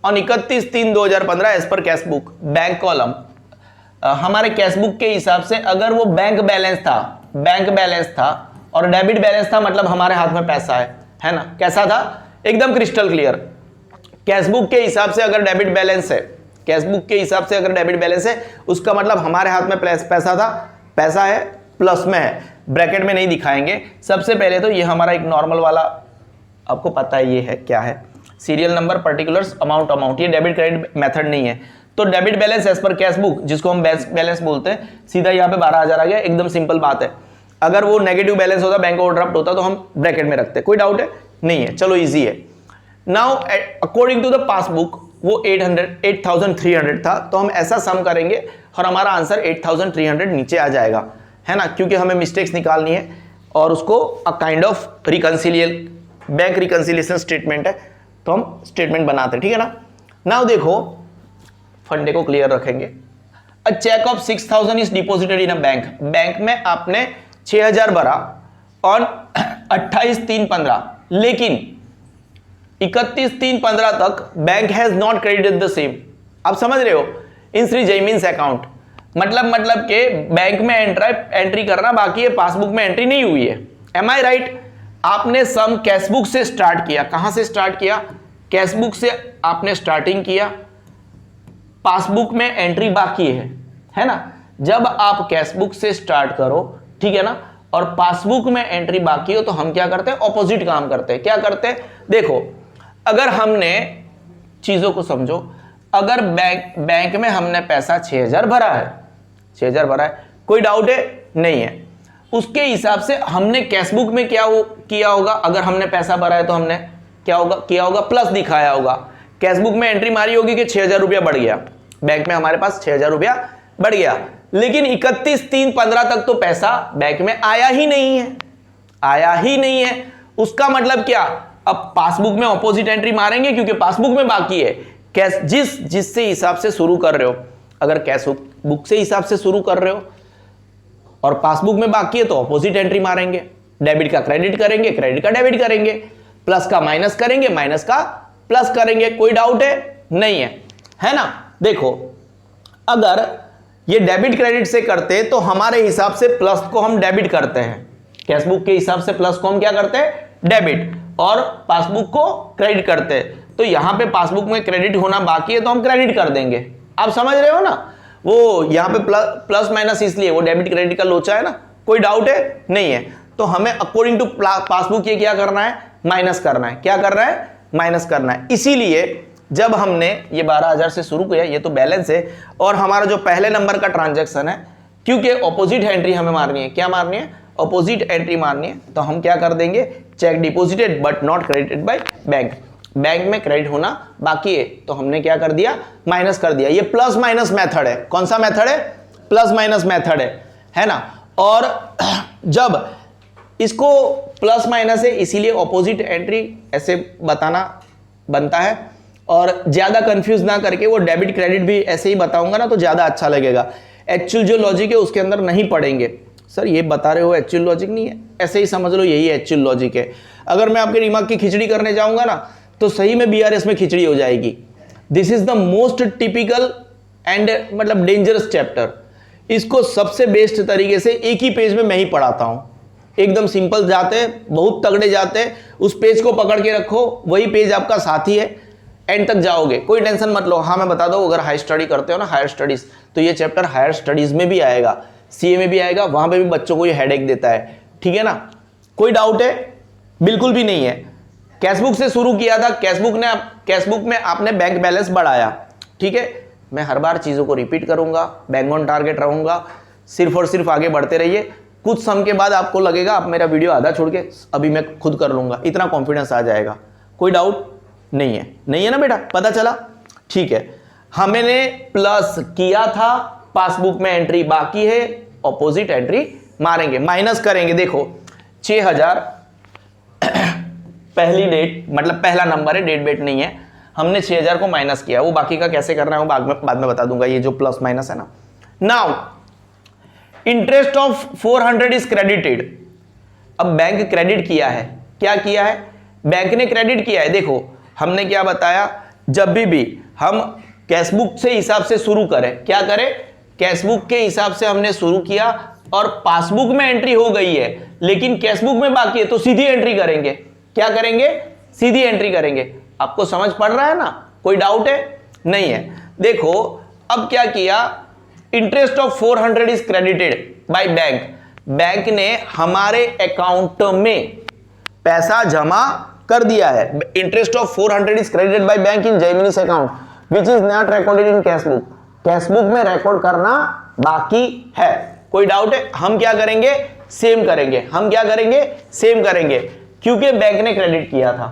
on 31/3/2015 as per cash book bank column. हमारे कैश बुक के हिसाब से अगर वो बैंक बैलेंस था और डेबिट बैलेंस था, मतलब हमारे हाथ में पैसा है ना। कैसा था, एकदम क्रिस्टल क्लियर। कैश बुक के हिसाब से अगर डेबिट बैलेंस है, कैश बुक के हिसाब से अगर डेबिट बैलेंस है, उसका मतलब हमारे हाथ में पैसा था, पैसा है, प्लस में है, ब्रैकेट में नहीं दिखाएंगे। सबसे पहले तो ये हमारा एक नॉर्मल वाला, आपको पता है ये है क्या है, सीरियल नंबर, पर्टिकुलर्स, अमाउंट, ये डेबिट क्रेडिट मेथड नहीं है। तो debit balance as per cash book, जिसको हम बैलेंस बोलते हैं, सीधा यहाँ पे 12,000 आ गया, एकदम सिंपल बात है। अगर वो नेगेटिव बैलेंस होता, बैंक ओवरड्राफ्ट होता, तो हम ब्रैकेट में रखते, कोई डाउट है नहीं है, चलो इजी है। Now according to the passbook वो 8,300 था, तो हम ऐसा सम करेंगे और हमारा आंसर 8,300 नीचे आ जाएगा, है ना, क्योंकि हमें मिस्टेक्स निकालनी है और उसको a kind of bank reconciliation statement है, तो हम स्टेटमेंट बनाते हैं, ठीक है ना। नाउ देखो फंडे को क्लियर रखेंगे। A cheque of 6,000 is deposited in a bank में आपने 6,000 भरा ऑन 28/3/15, लेकिन 31/3/15 तक bank has not credited the same. आप समझ रहे हो, इन श्री जैमिन्स अकाउंट, मतलब के बैंक में एंट्री करना बाकी है, पासबुक में एंट्री नहीं हुई है। एम आई राइट। आपने सम कैश बुक से स्टार्ट किया, कहां से स्टार्ट किया, कैश बुक से आपने स्टार्टिंग किया, पासबुक में एंट्री बाकी है ना। जब आप कैश बुक से स्टार्ट करो, ठीक है ना, और पासबुक में एंट्री बाकी हो, तो हम क्या करते हैं, ऑपोजिट काम करते हैं। क्या करते हैं, देखो अगर हमने, चीजों को समझो, अगर बैंक में हमने पैसा 6,000 भरा है, 6,000 भरा है, कोई डाउट है नहीं है, उसके हिसाब से हमने कैश बुक में क्या किया होगा, अगर हमने पैसा भरा है तो हमने क्या किया होगा, प्लस दिखाया होगा। कैश बुक में एंट्री मारी होगी कि 6,000 रुपया बढ़ गया, बैंक में हमारे पास 6,000 रुपया बढ़ गया, लेकिन 31/3/15 तक तो पैसा बैंक में आया ही नहीं है। उसका मतलब क्या, अब पासबुक में ऑपोजिट एंट्री मारेंगे, क्योंकि पासबुक में बाकी है। कैश जिससे हिसाब से शुरू कर रहे हो, अगर कैश बुक से हिसाब से शुरू कर रहे हो और पासबुक में बाकी है, तो ऑपोजिट एंट्री मारेंगे। डेबिट का क्रेडिट करेंगे, क्रेडिट का डेबिट करेंगे, प्लस का माइनस करेंगे, माइनस का प्लस करेंगे। कोई डाउट है नहीं है ना। देखो अगर ये डेबिट क्रेडिट से करते तो हमारे हिसाब से प्लस को हम डेबिट करते हैं, कैश बुक के हिसाब से प्लस को हम क्या करते हैं, डेबिट, और पासबुक को क्रेडिट करते हैं। तो यहां पे पासबुक में क्रेडिट होना बाकी है, तो हम क्रेडिट कर देंगे। आप समझ रहे हो ना, वो यहां पे प्लस माइनस इसलिए, वो डेबिट क्रेडिट का लोचा है ना, कोई डाउट है नहीं है। तो हमें अकॉर्डिंग टू पासबुक ये क्या करना है, माइनस करना है। क्या कर रहा है, माइनस करना है। इसीलिए जब हमने ये 12,000 से शुरू किया, ये तो बैलेंस है, और हमारा जो पहले नंबर का ट्रांजैक्शन है, क्योंकि ऑपोजिट एंट्री हमें मारनी है, क्या मारनी है, ऑपोजिट एंट्री मारनी है, तो हम क्या कर देंगे, check deposited but not credited by bank में क्रेडिट होना बाकी है, तो हमने क्या कर दिया, माइनस कर दिया। ये प्लस माइनस मेथड है। कौन सा मेथड है, प्लस माइनस मेथड है ना। और जब इसको प्लस माइनस है, इसीलिए ऑपोजिट एंट्री ऐसे बताना बनता है, और ज्यादा कंफ्यूज ना करके वो डेबिट क्रेडिट भी ऐसे ही बताऊंगा ना, तो ज्यादा अच्छा लगेगा। एक्चुअल जो लॉजिक है उसके अंदर नहीं पढ़ेंगे, सर ये बता रहे हो एक्चुअल लॉजिक नहीं है, ऐसे ही समझ लो यही एक्चुअल लॉजिक है। अगर मैं आपके दिमाग की खिचड़ी करने जाऊंगा ना, तो सही में बीआरएस में खिचड़ी हो जाएगी। This is the most typical and मतलब डेंजरस चैप्टर। इसको सबसे बेस्ट तरीके से एक ही पेज में मैं ही पढ़ाता हूं, एकदम सिंपल जाते, बहुत तगड़े जाते। उस पेज को पकड़ के रखो, वही पेज आपका साथी है, एंड तक जाओगे, कोई टेंशन मत लो। हाँ मैं बता दो, अगर हाई स्टडी करते हो ना, हायर स्टडीज, तो ये चैप्टर हायर स्टडीज में भी आएगा, सीए में भी आएगा, वहां पे भी बच्चों को ये हेडेक देता है, ठीक है ना। कोई डाउट है, बिल्कुल भी नहीं है। कैश बुक से शुरू किया था, कैश बुक में आपने बैंक बैलेंस बढ़ाया, ठीक है। मैं हर बार चीजों को रिपीट करूंगा, बैंक ऑन टारगेट रहूंगा, सिर्फ और सिर्फ आगे बढ़ते रहिए। कुछ सम के बाद आपको लगेगा आप मेरा वीडियो आधा छोड़ के अभी मैं खुद कर लूंगा, इतना कॉन्फिडेंस आ जाएगा। कोई डाउट नहीं है ना बेटा, पता चला, ठीक है। हमने प्लस किया था, पासबुक में एंट्री बाकी है, ऑपोजिट एंट्री मारेंगे, माइनस करेंगे। देखो 6,000 पहली डेट, मतलब पहला नंबर है, डेट बेट नहीं है, हमने 6000 को माइनस किया, वो बाकी का कैसे करना है वो बाद में बता दूंगा, ये जो प्लस माइनस है ना। Now interest of 400 is credited. अब बैंक क्रेडिट किया है, क्या किया है, बैंक ने क्रेडिट किया है। देखो हमने क्या बताया, जब भी हम कैशबुक से हिसाब से शुरू करें, क्या करें, कैशबुक के हिसाब से हमने शुरू किया और पासबुक में एंट्री हो गई है लेकिन कैशबुक में बाकी है तो सीधी एंट्री करेंगे। क्या करेंगे, सीधी एंट्री करेंगे। आपको समझ पड़ रहा है ना, कोई डाउट है, नहीं है। देखो अब क्या किया, interest of 400 is credited by bank. Bank ने हमारे अकाउंट में पैसा जमा कर दिया है। Interest of 400 is credited by bank in जयमिनी's account which is not recorded in cashbook. Cashbook में रिकॉर्ड करना बाकी है। कोई डाउट है, हम क्या करेंगे, सेम करेंगे। हम क्या करेंगे, सेम करेंगे, क्योंकि बैंक ने क्रेडिट किया था।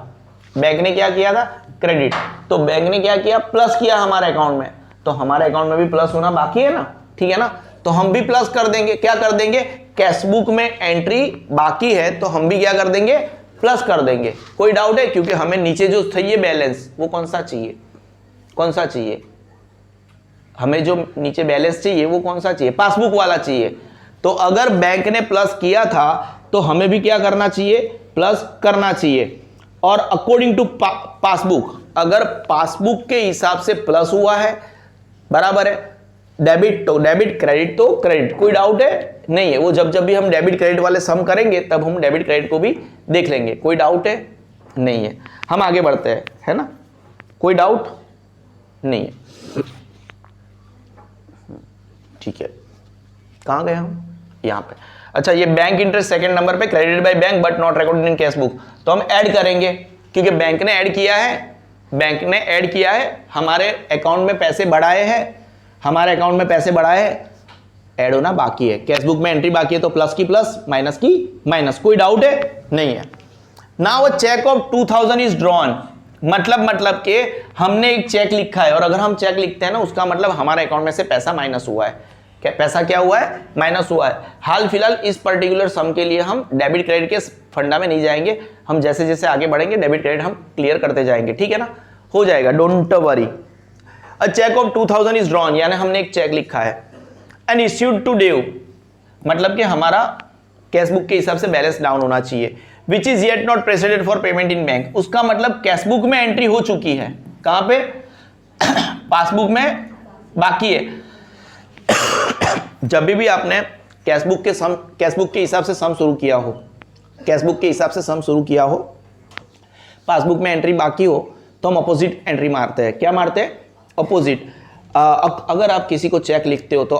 बैंक ने क्या किया था, क्रेडिट। तो बैंक ने क्या किया, प्लस किया हमारे अकाउंट में, तो हमारे अकाउंट में भी प्लस होना बाकी है ना, ठीक है ना। तो हम भी प्लस कर देंगे। क्या कर देंगे, कैशबुक में एंट्री बाकी है तो हम भी क्या कर देंगे, प्लस कर देंगे। कोई डाउट है, क्योंकि हमें नीचे जो चाहिए बैलेंस वो कौन सा चाहिए, कौन सा चाहिए, हमें जो नीचे बैलेंस चाहिए वो कौन सा चाहिए, पासबुक वाला चाहिए। तो अगर बैंक ने प्लस किया था तो हमें भी क्या करना चाहिए, प्लस करना चाहिए। और अकॉर्डिंग टू पासबुक, अगर पासबुक के हिसाब से प्लस हुआ है, बराबर है, डेबिट तो डेबिट, क्रेडिट तो क्रेडिट। कोई डाउट है, नहीं है। वो जब भी हम डेबिट क्रेडिट वाले सम करेंगे तब हम डेबिट क्रेडिट को भी देख लेंगे। कोई डाउट है, नहीं है। हम आगे बढ़ते हैं, है ना, कोई डाउट नहीं है, ठीक है। कहां गए हम, यहां पे। अच्छा, ये बैंक इंटरेस्ट सेकंड नंबर पे, credited by bank but not recorded in cash book. तो हम ऐड करेंगे क्योंकि बैंक ने ऐड किया है, बैंक ने ऐड किया है, हमारे अकाउंट में पैसे बढ़ाए हैं, हमारे अकाउंट में पैसे बढ़ाए हैं, ऐड होना बाकी है। कैश बुक में एंट्री बाकी है तो प्लस की प्लस, माइनस की माइनस। कोई डाउट है, नहीं है। Now a cheque of 2000 is drawn. मतलब कि हमने एक चेक लिखा है और अगर हम चेक लिखते हैं ना, उसका मतलब हमारे अकाउंट में से पैसा माइनस हुआ है। क्या पैसा क्या हुआ है, माइनस हुआ है। हाल फिलहाल इस पर्टिकुलर सम के लिए हम डेबिट क्रेडिट के फंडा में नहीं जाएंगे, हम जैसे जैसे आगे बढ़ेंगे डेबिट क्रेडिट हम क्लियर करते जाएंगे, ठीक है ना, हो जाएगा, don't worry. A cheque of 2000 is drawn, यानी हमने एक चेक लिखा है। एंड इश्यूड टू ड्यू, मतलब कि हमारा कैशबुक के हिसाब से बैलेंस डाउन होना चाहिए। विच is yet not presented for payment in bank, उसका मतलब कैशबुक में एंट्री हो चुकी है, कहां पे, पासबुक में बाकी है। जब भी आपने कैशबुक के हिसाब से सम शुरू किया हो, कैशबुक के हिसाब से सम शुरू किया हो, पासबुक में एंट्री बाकी हो, तो हम अपोजिट एंट्री मारते हैं। क्या मारते हैं, अपोजिट। अगर आप किसी को चेक लिखते हो तो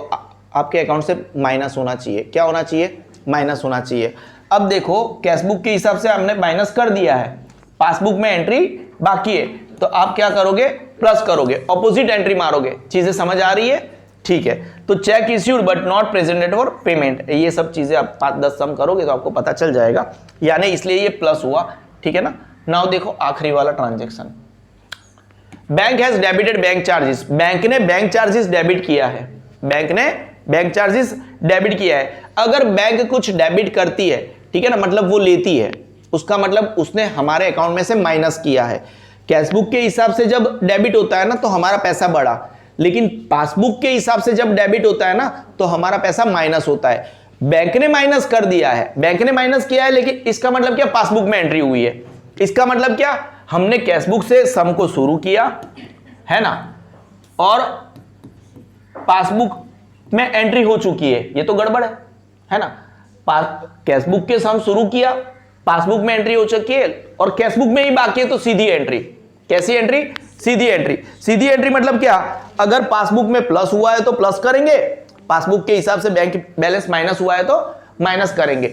आपके अकाउंट से माइनस होना चाहिए। क्या होना चाहिए, माइनस होना चाहिए। अब देखो कैशबुक के हिसाब से हमने माइनस कर दिया है, पासबुक में एंट्री बाकी है, तो आप क्या करोगे, प्लस करोगे, अपोजिट एंट्री मारोगे। चीजें समझ आ रही है, ठीक है। तो check issued but not presented for payment, ये सब चीजें आप 5-10 सम करोगे तो आपको पता चल जाएगा, यानी इसलिए ये प्लस हुआ, ठीक है ना। नाउ देखो आखिरी वाला transaction, bank has debited bank charges. Bank ने बैंक चार्जेस डेबिट किया है, बैंक ने बैंक चार्जेस डेबिट किया है। अगर बैंक कुछ डेबिट करती है, ठीक है ना, मतलब वो लेती है, उसका मतलब उसने हमारे अकाउंट में से माइनस किया है। कैशबुक के हिसाब से जब डेबिट होता है ना तो हमारा पैसा बढ़ा, लेकिन पासबुक के हिसाब से जब डेबिट होता है ना तो हमारा पैसा माइनस होता है। बैंक ने माइनस कर दिया है, बैंक ने माइनस किया है, लेकिन इसका मतलब क्या, पासबुक में एंट्री हुई है। इसका मतलब क्या, हमने कैशबुक से सम को शुरू किया है ना, और पासबुक में एंट्री हो चुकी है, ये तो गड़बड़ है ना। कैशबुक के सम शुरू किया, पासबुक में एंट्री हो चुकी है और कैशबुक में ही बाकी है, तो सीधी एंट्री। कैसी एंट्री, सीधी एंट्री। सीधी एंट्री मतलब क्या, अगर पासबुक में प्लस हुआ है तो प्लस करेंगे, पासबुक के हिसाब से बैंक बैलेंस माइनस हुआ है तो माइनस करेंगे।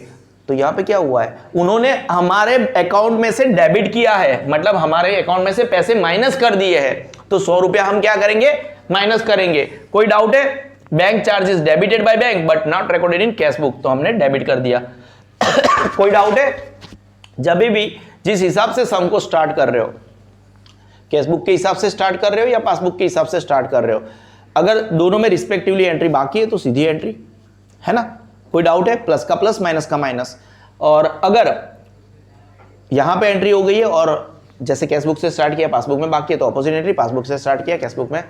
तो यहां पे क्या हुआ है, उन्होंने हमारे अकाउंट में से डेबिट किया है, मतलब हमारे अकाउंट में से पैसे माइनस कर दिए हैं, तो 100 रुपया हम क्या करेंगे, माइनस करेंगे। कोई डाउट है, bank charges debited by bank but not recorded in cash book, तो हमने डेबिट कर दिया। कोई डाउट है, जब भी जिस हिसाब से सम को स्टार्ट कर रहे हो, कैशबुक के हिसाब से स्टार्ट कर रहे हो या पासबुक के हिसाब से स्टार्ट कर रहे हो, अगर दोनों में रिस्पेक्टिवली एंट्री बाकी है तो सीधी एंट्री, है ना। कोई डाउट है, प्लस का प्लस, माइनस का माइनस। और अगर यहां पे एंट्री हो गई है और जैसे कैशबुक से स्टार्ट किया पासबुक में बाकी है तो ऑपोजिट एंट्री, पासबुक से स्टार्ट किया कैशबुक में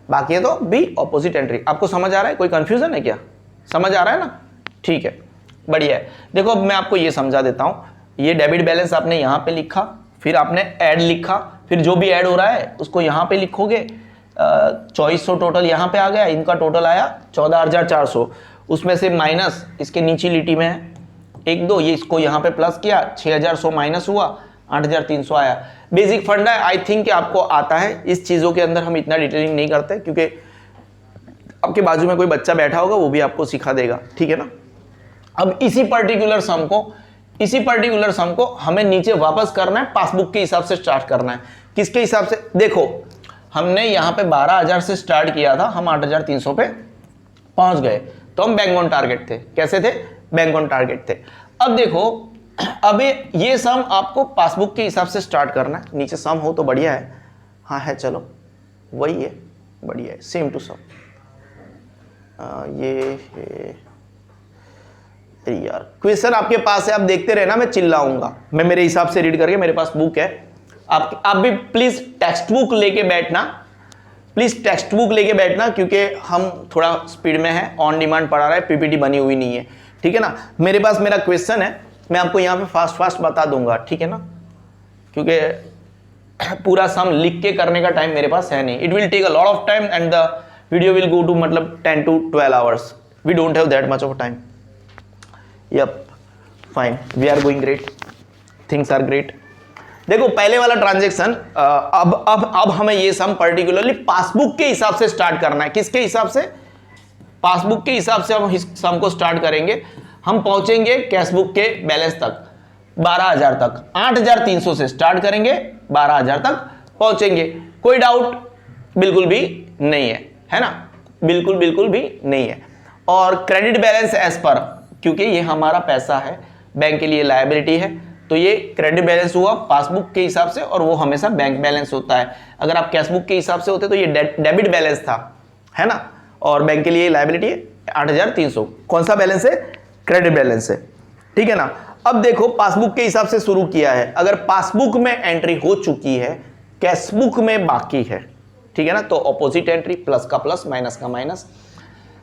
बाकी है तो बी ऑपोजिट एंट्री। आपको समझ आ रहा है, कोई कंफ्यूजन है क्या? समझ आ रहा है ना? ठीक है, बढ़िया है। देखो अब मैं आपको ये समझा देता हूँ, ये डेबिट बैलेंस आपने यहाँ पे लिखा, फिर आपने ऐड लिखा, फिर जो भी ऐड हो रहा है उसको यहाँ पे लिखोगे। 2400 टोटल यहाँ पे आ गया, इनका टोटल आया 14,400, उसमें से माइनस इसके नीचे लिटी में है 1 2, ये इसको यहाँ पे प्लस किया, 6,100 माइनस हुआ, 8,300 आया। बेसिक फंडा है, आई थिंक कि आपको आता है। इस चीज़ों के अंदर हम इतना डिटेलिंग नहीं करते क्योंकि आपके बाजू में कोई बच्चा बैठा होगा वो भी आपको सिखा देगा, ठीक है ना। अब इसी पर्टिकुलर सम को हमें नीचे वापस करना है, पासबुक के हिसाब से स्टार्ट करना है। किसके हिसाब से? देखो हमने यहाँ पे 12,000 से स्टार्ट किया था, हम 8,300 पे पहुंच गए तो हम बैंक ऑन टारगेट थे। कैसे थे? बैंक ऑन टारगेट थे। अब देखो, अब ये सम आपको पासबुक के हिसाब से स्टार्ट करना है। नीचे सम हो तो बढ़िया है, हाँ है, चलो वही है, बढ़िया है, सेम टू सम। ये यार क्वेश्चन आपके पास है, आप देखते रहना, मैं चिल्लाऊंगा, मैं मेरे हिसाब से रीड करके, मेरे पास बुक है, आप भी प्लीज टेक्स्ट बुक लेके बैठना, प्लीज टेक्स्ट बुक लेके बैठना, क्योंकि हम थोड़ा स्पीड में है, ऑन डिमांड पढ़ा रहा है, पीपीटी बनी हुई नहीं है, ठीक है ना। मेरे पास मेरा क्वेश्चन है, मैं आपको यहाँ पे फास्ट बता दूंगा, ठीक है ना, क्योंकि पूरा सम लिख के करने का टाइम मेरे पास है नहीं। It will take a lot of time and the video will go to मतलब 10 to 12 hours. We don't have that much of time. Yep, fine. We are going great. Things are great. देखो पहले वाला transaction, अब हमें ये सम particularly passbook के हिसाब से स्टार्ट करना है। किसके हिसाब से? पासबुक के हिसाब से हम इस सम को स्टार्ट करेंगे। हम पहुंचेंगे कैशबुक के बैलेंस तक 12,000 तक, 8,300 से स्टार्ट करेंगे, 12,000 तक पहुंचेंगे। कोई डाउट बिल्कुल भी नहीं है ना, बिल्कुल भी नहीं है। और क्रेडिट बैलेंस एज पर, क्योंकि ये हमारा पैसा है, बैंक के लिए लायबिलिटी है, तो ये क्रेडिट बैलेंस हुआ पासबुक के हिसाब से, और वो हमेशा बैंक बैलेंस होता है। अगर आप कैशबुक के हिसाब से होते तो ये डेबिट बैलेंस था, है ना, और बैंक के लिए लायबिलिटी है 8,300। कौन सा बैलेंस है? क्रेडिट बैलेंस है, ठीक है ना। अब देखो पासबुक के हिसाब से शुरू किया है, अगर पासबुक में एंट्री हो चुकी है, कैशबुक में बाकी है, ठीक है ना, तो ऑपोजिट एंट्री, प्लस का प्लस, माइनस का माइनस,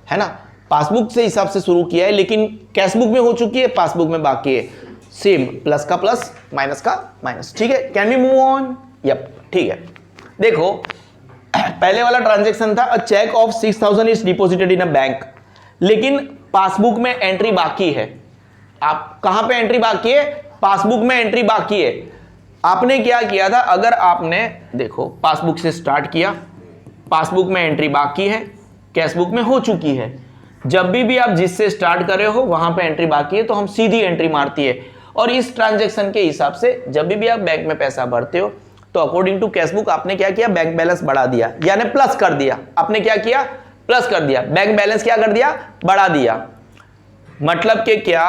है ना। पासबुक से हिसाब से शुरू किया है लेकिन कैशबुक में हो चुकी है, पासबुक में बाकी है, सेम, प्लस का प्लस, माइनस का माइनस, ठीक है। Can we move on? Yup, ठीक है। देखो पहले वाला ट्रांजैक्शन था, a cheque of 6,000 is deposited in a bank, लेकिन पासबुक में एंट्री बाकी है। आप कहां पे एंट्री बाकी है? पासबुक में एंट्री बाकी है। आपने क्या किया था? अगर आपने देखो पासबुक से स्टार्ट किया, पासबुक में एंट्री बाकी है, कैशबुक में हो चुकी है, जब भी आप जिससे स्टार्ट कर रहे हो वहां पे एंट्री बाकी है तो हम सीधी एंट्री मारती है। और इस ट्रांजैक्शन के हिसाब से जब भी आप बैंक में पैसा भरते हो तो अकॉर्डिंग टू कैशबुक आपने क्या किया? बैंक बैलेंस बढ़ा दिया, यानी प्लस कर दिया। आपने क्या किया? प्लस कर दिया। बैंक बैलेंस क्या कर दिया? बढ़ा दिया। मतलब कि क्या,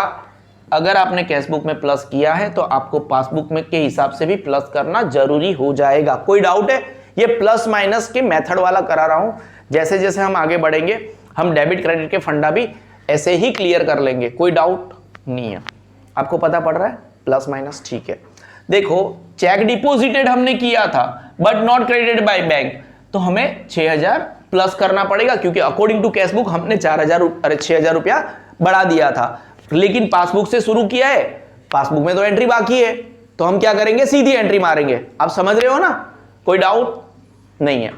अगर आपने कैशबुक में प्लस किया है तो आपको पासबुक में के हिसाब से भी प्लस करना जरूरी हो जाएगा। कोई डाउट है? ये प्लस माइनस के मेथड वाला करा रहा हूं, जैसे जैसे हम आगे बढ़ेंगे हम डेबिट क्रेडिट के फंडा भी ऐसे ही क्लियर कर लेंगे, कोई डाउट नहीं है। आपको पता पड़ रहा है प्लस माइनस, ठीक है। देखो चेक डिपॉजिटेड हमने किया था but not credited by bank, तो हमें 6,000 प्लस करना पड़ेगा, क्योंकि अकॉर्डिंग टू कैशबुक हमने 6,000 रुपया बढ़ा दिया था, लेकिन पासबुक से शुरू किया है, पासबुक में तो एंट्री बाकी है, तो हम क्या करेंगे? सीधी एंट्री मारेंगे। आप समझ रहे हो ना, कोई डाउट नहीं है।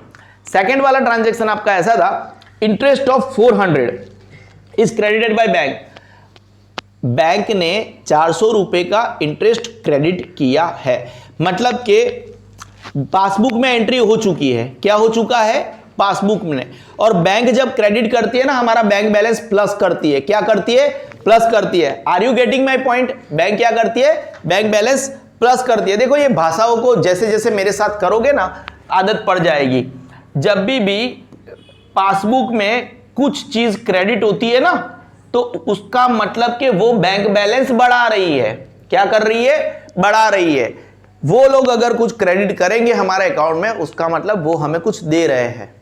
सेकंड वाला ट्रांजैक्शन आपका ऐसा था, interest of 400 is credited by bank. Bank ने 400 रुपए का इंटरेस्ट क्रेडिट किया है, मतलब कि पासबुक में एंट्री हो चुकी है। क्या हो चुका है? पासबुक में। और बैंक जब क्रेडिट करती है ना, हमारा बैंक बैलेंस प्लस करती है। क्या करती है? प्लस करती है। Are you getting my point? Bank क्या करती है? बैंक बैलेंस प्लस करती है। देखो ये भाषाओं को जैसे जैसे मेरे साथ करोगे ना, आदत पड़ जाएगी। जब भी पासबुक में कुछ चीज क्रेडिट होती है ना, तो उसका मतलब कि वो बैंक बैलेंस बढ़ा रही है। क्या कर रही है? बढ़ा रही है। वो लोग अगर कुछ क्रेडिट करेंगे हमारे अकाउंट में, उसका मतलब वो हमें कुछ दे रहे हैं,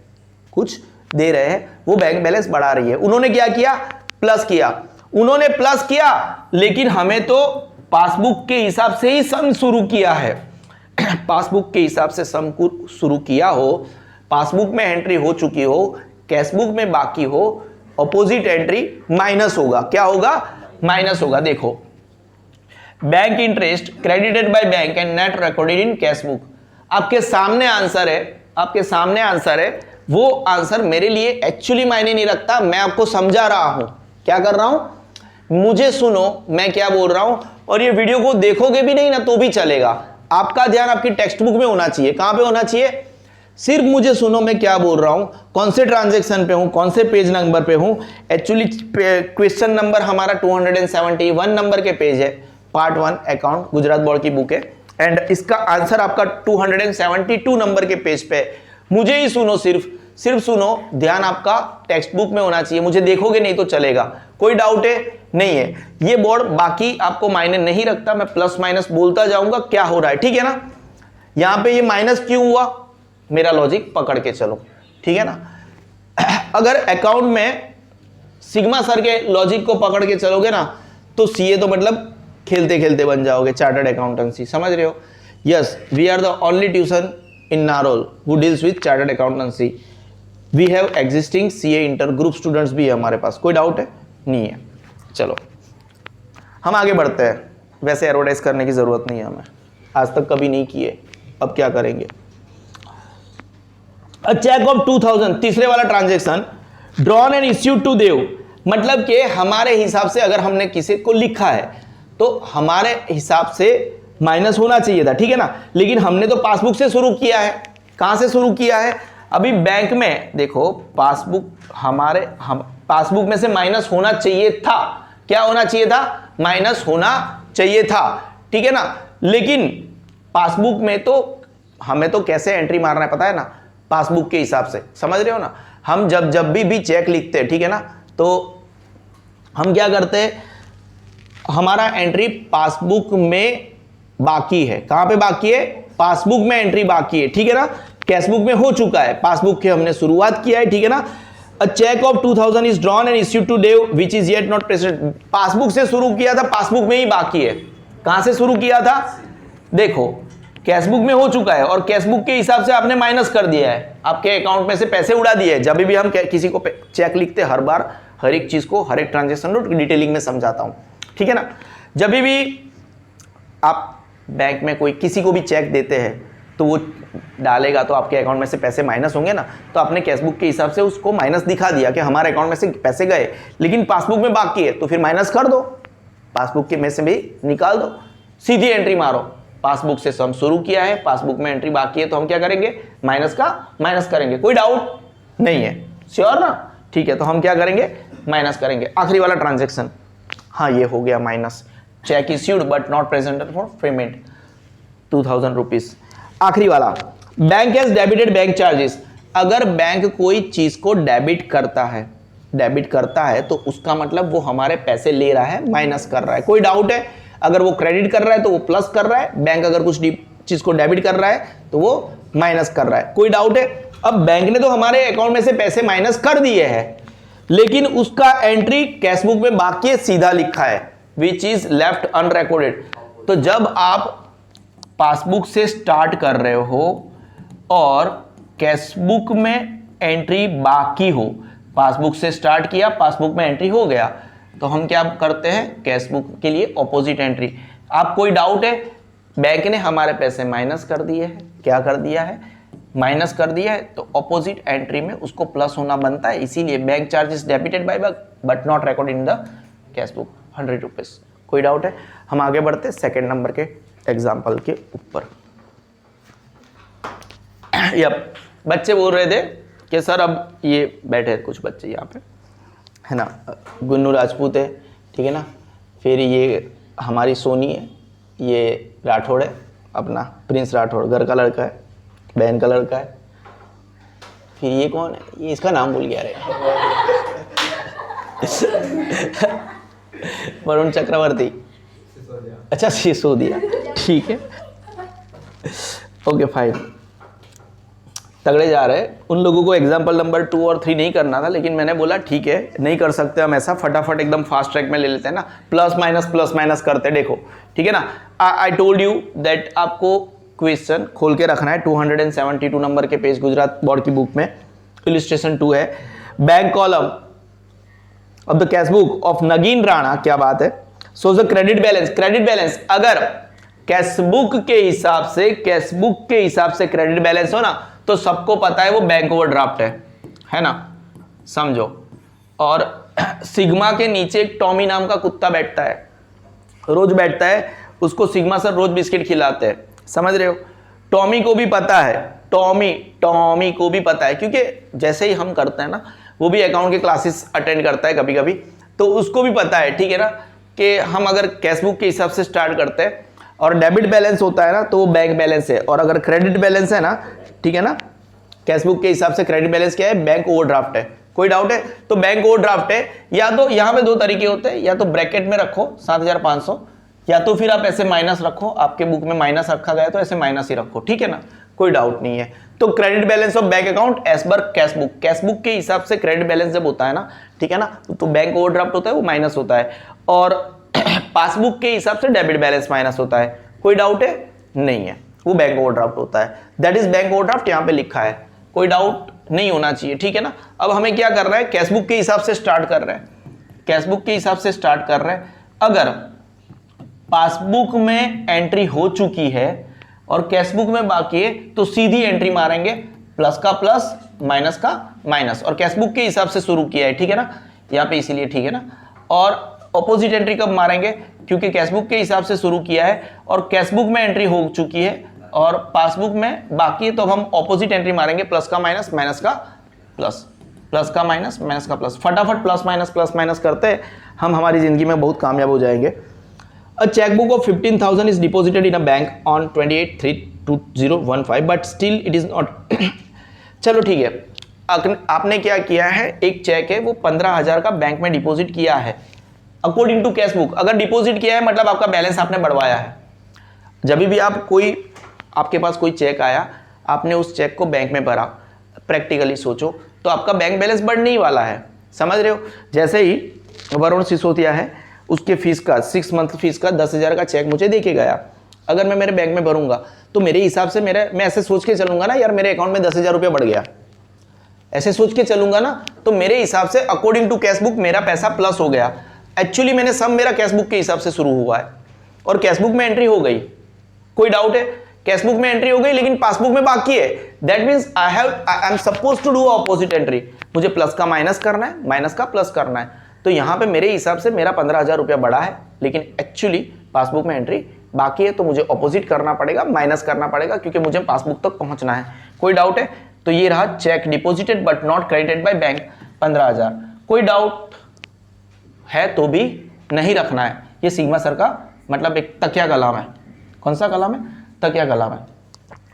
कुछ दे रहे हैं, वो बैंक बैलेंस बढ़ा रही है। उन्होंने क्या किया? प्लस किया। उन्होंने प्लस किया, लेकिन हमें तो पासबुक के हिसाब से ही सम शुरू किया है। पासबुक के हिसाब से सम को शुरू किया हो, पासबुक में एंट्री हो चुकी हो, कैशबुक में बाकी हो, ऑपोजिट एंट्री माइनस होगा। क्या होगा? माइनस होगा। देखो, bank interest credited by bank and net recorded in cashbook. आपके सामने आंसर है, आपके सामने आंसर है। वो आंसर मेरे लिए एक्चुअली मायने नहीं रखता, मैं आपको समझा रहा हूं। क्या कर रहा हूं? मुझे सुनो मैं क्या बोल रहा हूं, और ये वीडियो को देखोगे भी नहीं ना तो भी चलेगा। आपका ध्यान आपकी टेक्स्ट बुक में होना चाहिए। कहां पे होना चाहिए? सिर्फ मुझे सुनो मैं क्या बोल रहा हूं, कौन से ट्रांजैक्शन पे हूं, कौन से पेज नंबर पे हूं। एक्चुअली क्वेश्चन नंबर हमारा 271 नंबर के पेज है, पार्ट 1 अकाउंट, गुजरात बोर्ड की बुक है, एंड इसका आंसर आपका 272 नंबर के पेज पे है। मुझे ही सुनो, सिर्फ सुनो, ध्यान आपका टेक्स्ट बुक में होना चाहिए। मुझे देखोगे नहीं तो चलेगा। कोई डाउट है? नहीं है। ये बोर्ड बाकी आपको मायने नहीं रखता, मैं प्लस माइनस बोलता जाऊंगा क्या हो रहा है, ठीक है ना। यहां पे ये माइनस क्यों हुआ, मेरा लॉजिक पकड़ के चलो, ठीक है ना। अगर अकाउंट में सिग्मा सर के लॉजिक को पकड़ के चलोगे ना तो सीए तो मतलब खेलते खेलते बन जाओगे, चार्टर्ड अकाउंटेंसी, समझ रहे हो। Yes, we are the only tuition in Narol who deals with chartered accountancy. We have existing CA inter group students भी है हमारे पास। कोई डाउट है? नहीं है। चलो हम आगे बढ़ते हैं। वैसे एडवर्टाइज करने की जरूरत नहीं है हमें, आज तक कभी नहीं किए, अब क्या करेंगे। अ चेक ऑफ 2000, तीसरे वाला transaction, drawn and issued to Dev. मतलब कि हमारे हिसाब से अगर हमने किसी को लिखा है तो हमारे हिसाब से माइनस होना चाहिए था, ठीक है ना। लेकिन हमने तो पासबुक से शुरू किया है। कहां से शुरू किया है? अभी बैंक में देखो, पासबुक हम पासबुक में से माइनस होना चाहिए था। क्या होना चाहिए था? माइनस होना चाहिए था, ठीक है ना। लेकिन पासबुक में तो हमें तो कैसे एंट्री मारना है पता है ना, पासबुक के हिसाब से, समझ रहे हो ना। हम जब भी चेक लिखते हैं, ठीक है ना, तो हम क्या करते हैं, हमारा एंट्री पासबुक में बाकी है। कहां पे बाकी है? पासबुक में एंट्री बाकी है, ठीक है ना। कैशबुक में हो चुका है, पासबुक के हमने शुरुआत किया है, ठीक है ना। A cheque of 2000 is drawn and issued to Dev which is yet not present. Passbook से शुरू किया था, पासबुक में ही बाकी है। कहां से शुरू किया था? देखो, कैशबुक में हो चुका है और कैशबुक के हिसाब से आपने माइनस कर दिया है, आपके अकाउंट में से पैसे उड़ा दिए हैं। जब भी हम किसी को चेक लिखते हर बार हर एक चीज को, हर एक ट्रांजेक्शन को डिटेलिंग में समझाता हूं, ठीक है ना। जब भी आप बैंक में कोई किसी को भी चेक देते हैं तो वो डालेगा तो आपके अकाउंट में से पैसे माइनस होंगे ना, तो आपने कैशबुक के हिसाब से उसको माइनस दिखा दिया कि हमारे अकाउंट में से पैसे गए, लेकिन पासबुक में बाकी है तो फिर माइनस कर दो, पासबुक के में से भी निकाल दो, सीधी एंट्री मारो। पासबुक से सम शुरू किया है, पासबुक में एंट्री बाकी है तो हम क्या करेंगे? माइनस का माइनस करेंगे। कोई डाउट नहीं है? श्योर ना? ठीक है, तो हम क्या करेंगे? माइनस करेंगे। आखिरी वाला ट्रांजेक्शन, हाँ ये हो गया minus. Check issued but not presented for payment 2000 rupees. आखिरी वाला, bank has debited bank charges. अगर बैंक कोई चीज को डेबिट करता है तो उसका मतलब वो हमारे पैसे ले रहा है, माइनस कर रहा है। कोई डाउट है? अगर वो क्रेडिट कर रहा है तो वो प्लस कर रहा है, बैंक अगर कुछ चीज को डेबिट कर रहा है तो वो माइनस कर रहा है। कोई डाउट है? अब बैंक ने तो हमारे अकाउंट में से पैसे माइनस कर दिए हैं, लेकिन उसका एंट्री कैशबुक में बाकी है, सीधा लिखा है विच इज लेफ्ट अनरिकॉर्डेड। तो जब आप पासबुक से स्टार्ट कर रहे हो और कैशबुक में एंट्री बाकी हो, पासबुक से स्टार्ट किया, पासबुक में एंट्री हो गया, तो हम क्या करते हैं? कैशबुक के लिए ऑपोजिट एंट्री। आप कोई डाउट है? बैंक ने हमारे पैसे माइनस कर दिए हैं, क्या कर दिया है? माइनस कर दिया है, तो ऑपोजिट एंट्री में उसको प्लस होना बनता है। इसीलिए bank charges debited bye but not record in the cashbook 100 rupees. कोई डाउट है? हम आगे बढ़ते सेकेंड नंबर के एग्जाम्पल के ऊपर। यप, बच्चे बोल रहे थे कि सर अब ये बैठे कुछ बच्चे यहाँ पे है ना, गुन्नू राजपूत है, ठीक है ना, फिर ये हमारी सोनी है, ये राठौड़ है अपना, प्रिंस राठौड़, घर का लड़का है, बहन का लड़का है। फिर ये कौन है? ये इसका नाम भूल गया रे वरुण चक्रवर्ती, अच्छा सिसोदिया, ठीक है, ओके फाइन। तगड़े जा रहे हैं। उन लोगों को एग्जाम्पल नंबर 2 और 3 नहीं करना था, लेकिन मैंने बोला ठीक है, नहीं कर सकते हम ऐसा, फटाफट एकदम फास्ट ट्रैक में ले लेते हैं ना, प्लस माइनस करते देखो, ठीक है ना। आई टोल्ड यू दैट आपको क्वेश्चन खोल के रखना है 272 नंबर के पेज गुजरात बोर्ड की बुक में, इलिस्ट्रेशन 2 है। Bank column of the cash book of Nagin Rana, क्या बात है, so the credit balance. Credit balance अगर कैश बुक के हिसाब से क्रेडिट बैलेंस हो ना तो सबको पता है वो बैंक ओवरड्राफ्ट है ना, समझो। और सिग्मा के नीचे एक टॉमी नाम का कुत्ता बैठता है, रोज बैठता है, उसको सिग्मा सर रोज बिस्किट खिलाते हैं, समझ रहे हो। टॉमी को भी पता है, टॉमी को भी पता है, क्योंकि जैसे ही हम करते हैं ना वो भी अकाउंट के क्लासेस अटेंड करता है कभी कभी, तो उसको भी पता है, ठीक है ना, कि हम अगर कैश बुक के हिसाब से स्टार्ट करते हैं और डेबिट बैलेंस होता है ना तो वो बैंक बैलेंस है, और अगर क्रेडिट बैलेंस है ना, ठीक है ना, कैश बुक के हिसाब से क्रेडिट बैलेंस क्या है, बैंक ओवरड्राफ्ट है। कोई डाउट है? तो बैंक ओवरड्राफ्ट है, या तो यहां पे दो तरीके होते हैं, या तो ब्रैकेट में रखो 7500, या तो फिर आप ऐसे माइनस रखो, आपके बुक में माइनस रखा गया तो ऐसे माइनस ही रखो, ठीक है ना, कोई डाउट नहीं है। तो credit balance of bank account as per cash book के हिसाब से क्रेडिट बैलेंस जब होता है ना, ठीक है ना, तो बैंक ओवरड्राफ्ट होता है वो माइनस होता है, और पासबुक के हिसाब से डेबिट बैलेंस माइनस होता है। कोई डाउट है? नहीं है, वो बैंक ओवरड्राफ्ट होता है, दैट इज बैंक ओवरड्राफ्ट, यहां पे लिखा है, कोई डाउट नहीं होना चाहिए, ठीक है ना। अब हमें क्या कर रहा है, कैश बुक के हिसाब से स्टार्ट कर रहे हैं, कैश बुक के हिसाब से स्टार्ट कर रहे हैं। अगर पासबुक में एंट्री हो चुकी है और कैश बुक में बाकी है तो सीधी एंट्री मारेंगे, प्लस का प्लस, माइनस का माइनस, और कैश बुक के हिसाब से शुरू किया है, ठीक है ना, यहां पे इसीलिए, ठीक है ना। और ऑपोजिट एंट्री कब मारेंगे, क्योंकि कैश बुक के हिसाब से शुरू किया है और कैश बुक में एंट्री हो चुकी है और पासबुक में बाकी है, तो हम ऑपोजिट एंट्री मारेंगे, प्लस का माइनस, माइनस का प्लस, प्लस का माइनस, माइनस का प्लस। फटाफट प्लस माइनस करते हम हमारी जिंदगी में बहुत कामयाब हो जाएंगे। A checkbook of 15,000 is deposited in a bank on 28/3/2015, but still it is not चलो ठीक है, आपने क्या किया है, एक चेक है वो 15,000 का बैंक में डिपॉजिट किया है अकॉर्डिंग टू कैश बुक। अगर डिपॉजिट किया है मतलब आपका बैलेंस आपने बढ़वाया है। जब भी आपके पास कोई चेक आया, आपने उस चेक को बैंक में भरा, प्रैक्टिकली सोचो तो आपका बैंक बैलेंस बढ़ने ही वाला है, समझ रहे हो। जैसे ही वरुण सिसोदिया है, उसके फीस का 6 मंथ फीस का 10,000 का चेक मुझे देके गया, अगर मैं मेरे बैंक में भरूंगा तो मेरे हिसाब से मैं ऐसे सोच के चलूंगा ना, यार मेरे अकाउंट में 10,000 रुपया बढ़ गया, ऐसे सोच के चलूंगा ना, तो मेरे हिसाब से अकॉर्डिंग टू कैश बुक मेरा पैसा प्लस हो गया। एक्चुअली मैंने सब मेरा कैश बुक के हिसाब से शुरू हुआ है और कैश बुक में एंट्री हो गई, कोई डाउट है, कैश बुक में एंट्री हो गई लेकिन पासबुक में बाकी है, that means I am suppose to do opposite entry, मुझे प्लस का माइनस करना है, माइनस का प्लस करना है। तो यहां पे मेरे हिसाब से मेरा 15,000 रुपया बढ़ा है, लेकिन एक्चुअली पासबुक में एंट्री बाकी है, तो मुझे ऑपोजिट करना पड़ेगा, माइनस करना पड़ेगा, क्योंकि मुझे पासबुक तक पहुंचना है। कोई डाउट है? तो ये रहा check deposited but not credited by bank 15,000। कोई डाउट है तो भी नहीं रखना है, ये सिग्मा सर का मतलब एक तकिया कलाम है। कौन सा कलाम है? तकिया कलाम है।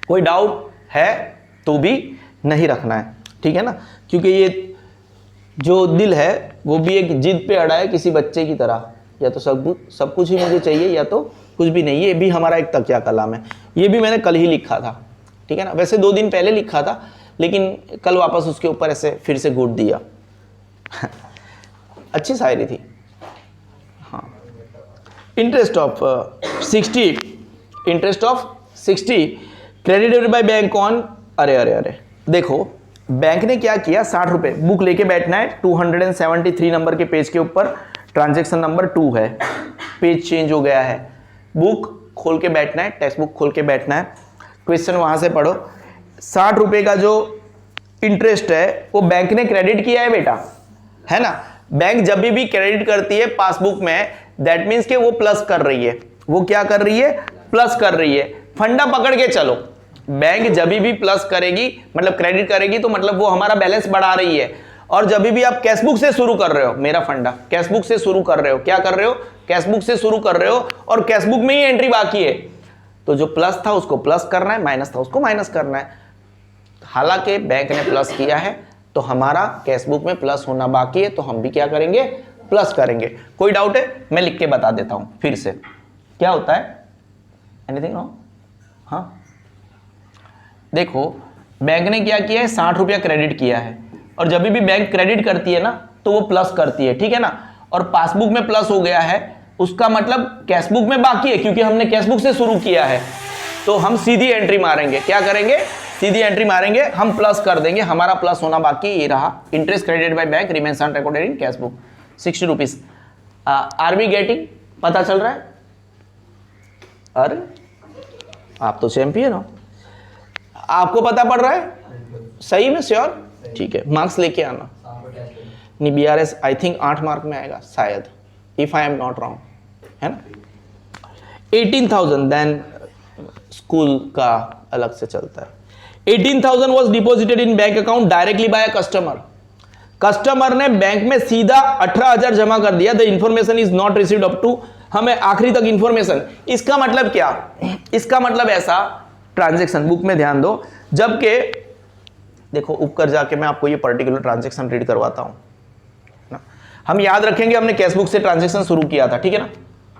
कोई डाउट है तो भी नहीं रखना है, ठीक है ना, क्योंकि ये जो दिल है वो भी एक जिद पे अड़ा है किसी बच्चे की तरह, या तो सब कुछ ही मुझे चाहिए या तो कुछ भी नहीं। ये भी हमारा एक तकिया कलाम है, ये भी मैंने कल ही लिखा था, ठीक है ना, वैसे 2 दिन पहले लिखा था लेकिन कल वापस उसके ऊपर ऐसे फिर से घूट दिया। अच्छी शायरी थी। हाँ, interest of 60 credited by bank on, अरे देखो बैंक ने क्या किया, 60 रुपए, बुक लेके बैठना है, 273 नंबर के पेज के ऊपर ट्रांजैक्शन नंबर 2 है, पेज चेंज हो गया है, बुक खोल के बैठना है, टेक्स्ट बुक खोल के बैठना है, क्वेश्चन वहां से पढ़ो। 60 रुपए का जो इंटरेस्ट है वो बैंक ने क्रेडिट किया है बेटा, है ना। बैंक जब भी क्रेडिट करती है पासबुक में, दैट मीन्स के वो प्लस कर रही है, वो क्या कर रही है, प्लस कर रही है। फंडा पकड़ के चलो, बैंक जब भी प्लस करेगी मतलब क्रेडिट करेगी तो मतलब वो हमारा बैलेंस बढ़ा रही है। और जब भी आप कैशबुक से शुरू कर रहे हो, मेरा फंडा कैशबुक से शुरू कर रहे हो, क्या कर रहे हो, कैशबुक से शुरू कर रहे हो और कैशबुक में ही एंट्री बाकी है, तो जो प्लस था उसको प्लस करना है, माइनस था उसको माइनस करना है। हालांकि बैंक ने प्लस किया है तो हमारा कैशबुक में प्लस होना बाकी है, तो हम भी क्या करेंगे, प्लस करेंगे। कोई डाउट है? मैं लिख के बता देता हूं फिर से क्या होता है। Anything wrong? हाँ, देखो बैंक ने क्या किया है, 60 रुपया क्रेडिट किया है, और जब भी बैंक क्रेडिट करती है ना तो वो प्लस करती है, ठीक है ना। और पासबुक में प्लस हो गया है, उसका मतलब कैशबुक में बाकी है, क्योंकि हमने कैशबुक से शुरू किया है। तो हम सीधी एंट्री मारेंगे, क्या करेंगे, सीधी एंट्री मारेंगे, हम प्लस कर देंगे, हमारा प्लस होना बाकी ये रहा, interest credited by bank remains unrecorded in cash book 60 rupees. Are we getting, पता चल रहा है? अरे आप तो चैंपियन हो, आपको पता पड़ रहा है सही में? श्योर, ठीक है, मार्क्स लेके आना। नहीं BRS आई थिंक 8 मार्क में आएगा शायद, if I am not wrong, है ना। 18,000 देन स्कूल का अलग से चलता है। 18,000 was deposited in bank account directly by customer. Customer ने बैंक में सीधा 18,000 जमा कर दिया। The information is not received up to, हमें आखिरी तक इंफॉर्मेशन। इसका मतलब क्या? इसका मतलब ऐसा, ट्रांजैक्शन बुक में ध्यान दो, जबकि देखो ऊपर जाके मैं आपको ये पर्टिकुलर ट्रांजैक्शन रीड करवाता हूं ना। हम याद रखेंगे हमने कैश बुक से ट्रांजैक्शन शुरू किया था, ठीक है ना,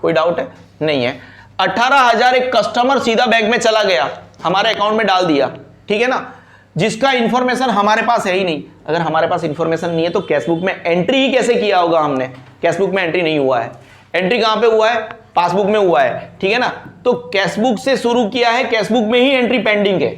कोई डाउट है? नहीं है। 18,000 एक कस्टमर सीधा बैंक में चला गया, हमारे अकाउंट में डाल दिया, ठीक है ना, जिसका इंफॉर्मेशन हमारे पास है ही नहीं। अगर हमारे पास इंफॉर्मेशन नहीं है तो कैश बुक में एंट्री ही कैसे किया होगा हमने? कैश बुक में एंट्री नहीं हुआ है। एंट्री कहां पे हुआ है? पासबुक में हुआ है, ठीक है ना। तो कैश बुक से शुरू किया है, कैश बुक में ही एंट्री पेंडिंग है,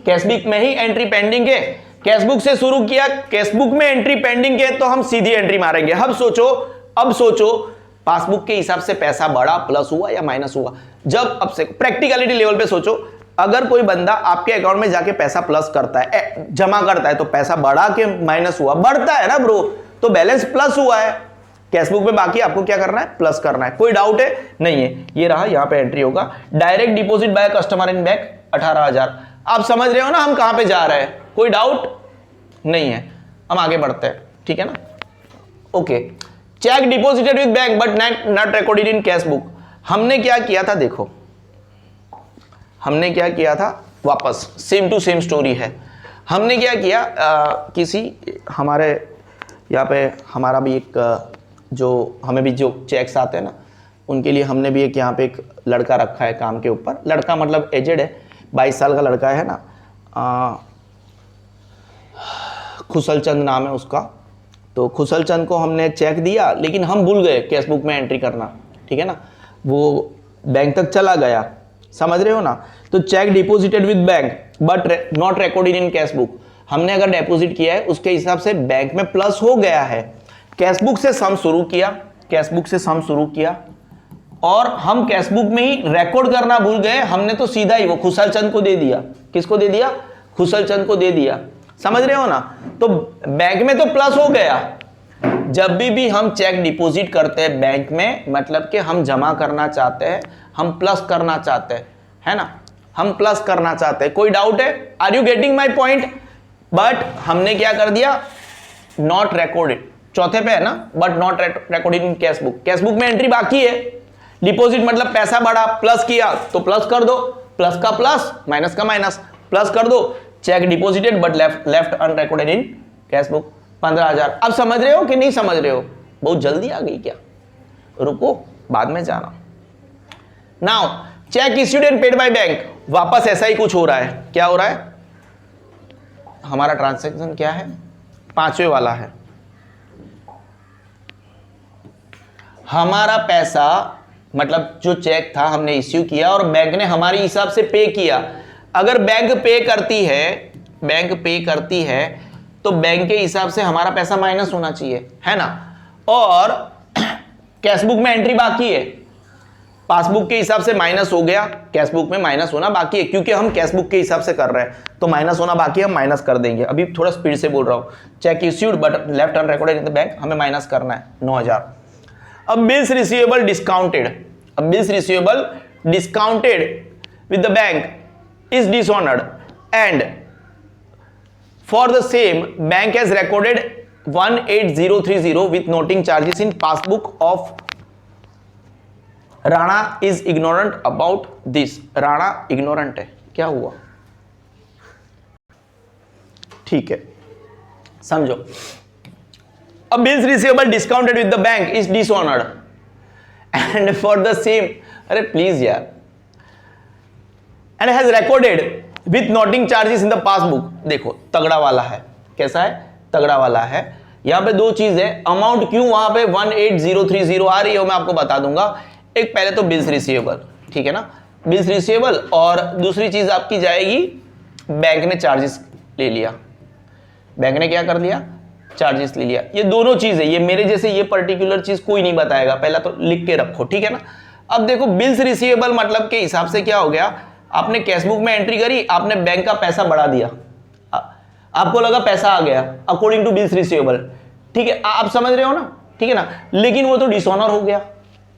कैश बुक में ही एंट्री पेंडिंग है। कैश बुक से शुरू किया, कैश बुक में एंट्री पेंडिंग है, तो हम सीधी एंट्री मारेंगे। अब सोचो पासबुक के हिसाब से पैसा बढ़ा, प्लस हुआ या माइनस हुआ? जब अब से प्रैक्टिकलिटी लेवल पे सोचो, अगर कोई बंदा आपके अकाउंट में जाके पैसा प्लस करता है, जमा करता है, तो पैसा बढ़ा के माइनस हुआ? बढ़ता है ना ब्रो, तो बैलेंस प्लस हुआ है। कैश बुक में बाकी आपको क्या करना है? प्लस करना है। कोई डाउट है? नहीं है। ये रहा, यहां पे एंट्री होगा, direct deposit by customer in bank 18,000। आप समझ रहे हो ना हम कहां पे जा रहे हैं? कोई डाउट नहीं है, हम आगे बढ़ते हैं, ठीक है ना। Okay, check deposited with bank but not recorded in cash book. हमने क्या किया था? देखो हमने क्या किया था, वापस सेम टू सेम स्टोरी है। हमने क्या किया, किसी हमारे यहाँ पे हमारा भी एक जो हमें भी जो चेक्स आते हैं ना, उनके लिए हमने भी एक यहाँ पे एक लड़का रखा है काम के ऊपर। लड़का मतलब एजेड है, 22 साल का लड़का है ना, खुशल चंद नाम है उसका। तो खुशल चंद को हमने चेक दिया, लेकिन हम भूल गए कैश बुक में एंट्री करना, ठीक है ना, वो बैंक तक चला गया, समझ रहे हो ना। तो check deposited with bank but not recorded in cash book. हमने अगर डिपॉजिट किया है उसके हिसाब से बैंक में प्लस हो गया है। कैश बुक से सम शुरू किया, कैश बुक से सम शुरू किया, और हम कैश बुक में ही रिकॉर्ड करना भूल गए। हमने तो सीधा ही वो खुशल चंद को दे दिया। किसको दे दिया? खुशल चंद को दे दिया, समझ रहे हो ना। तो बैंक में तो प्लस हो गया। जब भी हम चेक डिपॉजिट करते हैं बैंक में, मतलब कि हम जमा करना चाहते हैं, हम प्लस करना चाहते हैं, है ना, हम प्लस करना चाहते हैं। कोई डाउट है? Are you getting my point? But हमने क्या कर दिया? नॉट रिकॉर्डेड, चौथे पे है ना, but not recorded in cash book. Cash book में एंट्री बाकी है। डिपॉजिट मतलब पैसा बढ़ा, प्लस किया तो प्लस कर दो, प्लस का प्लस, माइनस का माइनस, प्लस कर दो। Check deposited but left unrecorded in cash book 15,000। अब समझ रहे हो कि नहीं समझ रहे हो? बहुत जल्दी आ गई क्या? रुको, बाद में जाना। Now check issued and paid by bank, वापस ऐसा ही कुछ हो रहा है। क्या हो रहा है? हमारा ट्रांजैक्शन क्या है? 5वें वाला है। हमारा पैसा मतलब जो चेक था हमने इश्यू किया और बैंक ने हमारे हिसाब से पे किया। अगर बैंक पे करती है तो बैंक के हिसाब से हमारा पैसा माइनस होना चाहिए, है ना। और कैश बुक में एंट्री बाकी है, पासबुक के हिसाब से माइनस हो गया, कैश बुक में माइनस होना बाकी है, क्योंकि हम कैश बुक के हिसाब से कर रहे हैं तो माइनस होना बाकी है, हम माइनस कर देंगे। अभी थोड़ा स्पीड से बोल रहा हूं। Check issued but left unrecorded in the bank, हमें माइनस करना है 9,000। अब bills receivable discounted with the bank is dishonoured and for the same bank has recorded 18030 with noting charges in passbook of Rana is ignorant about this. Rana ignorant है, क्या हुआ? ठीक है, समझो। अब bills receivable discounted with the bank is dishonoured and for the same, अरे please यार, and has recorded with noting charges in the passbook. देखो तगड़ा वाला है, कैसा है? तगड़ा वाला है। यहां पे दो चीज है, अमाउंट क्यों वहां पे 18030 आ रही है मैं आपको बता दूंगा। एक पहले तो बिल्स रिसीवेबल, ठीक है ना, बिल्स रिसीवेबल, और दूसरी चीज आपकी जाएगी बैंक ने चार्जेस ले लिया, बैंक ने क्या कर लिया, चार्जेस ले लिया। ये दोनों चीज है, ये मेरे जैसे ये पर्टिकुलर चीज कोई नहीं बताएगा, पहला तो लिख के रखो, ठीक है ना। अब देखो बिल्स रिसीवेबल मतलब के हिसाब से क्या हो गया, आपने कैशबुक में एंट्री करी, आपने बैंक का पैसा बढ़ा दिया, आपको लगा पैसा आ गया अकॉर्डिंग टू बिल्स रिसीवेबल, ठीक है, आप समझ रहे हो ना, ठीक है ना। लेकिन वो तो डिसऑनर हो गया,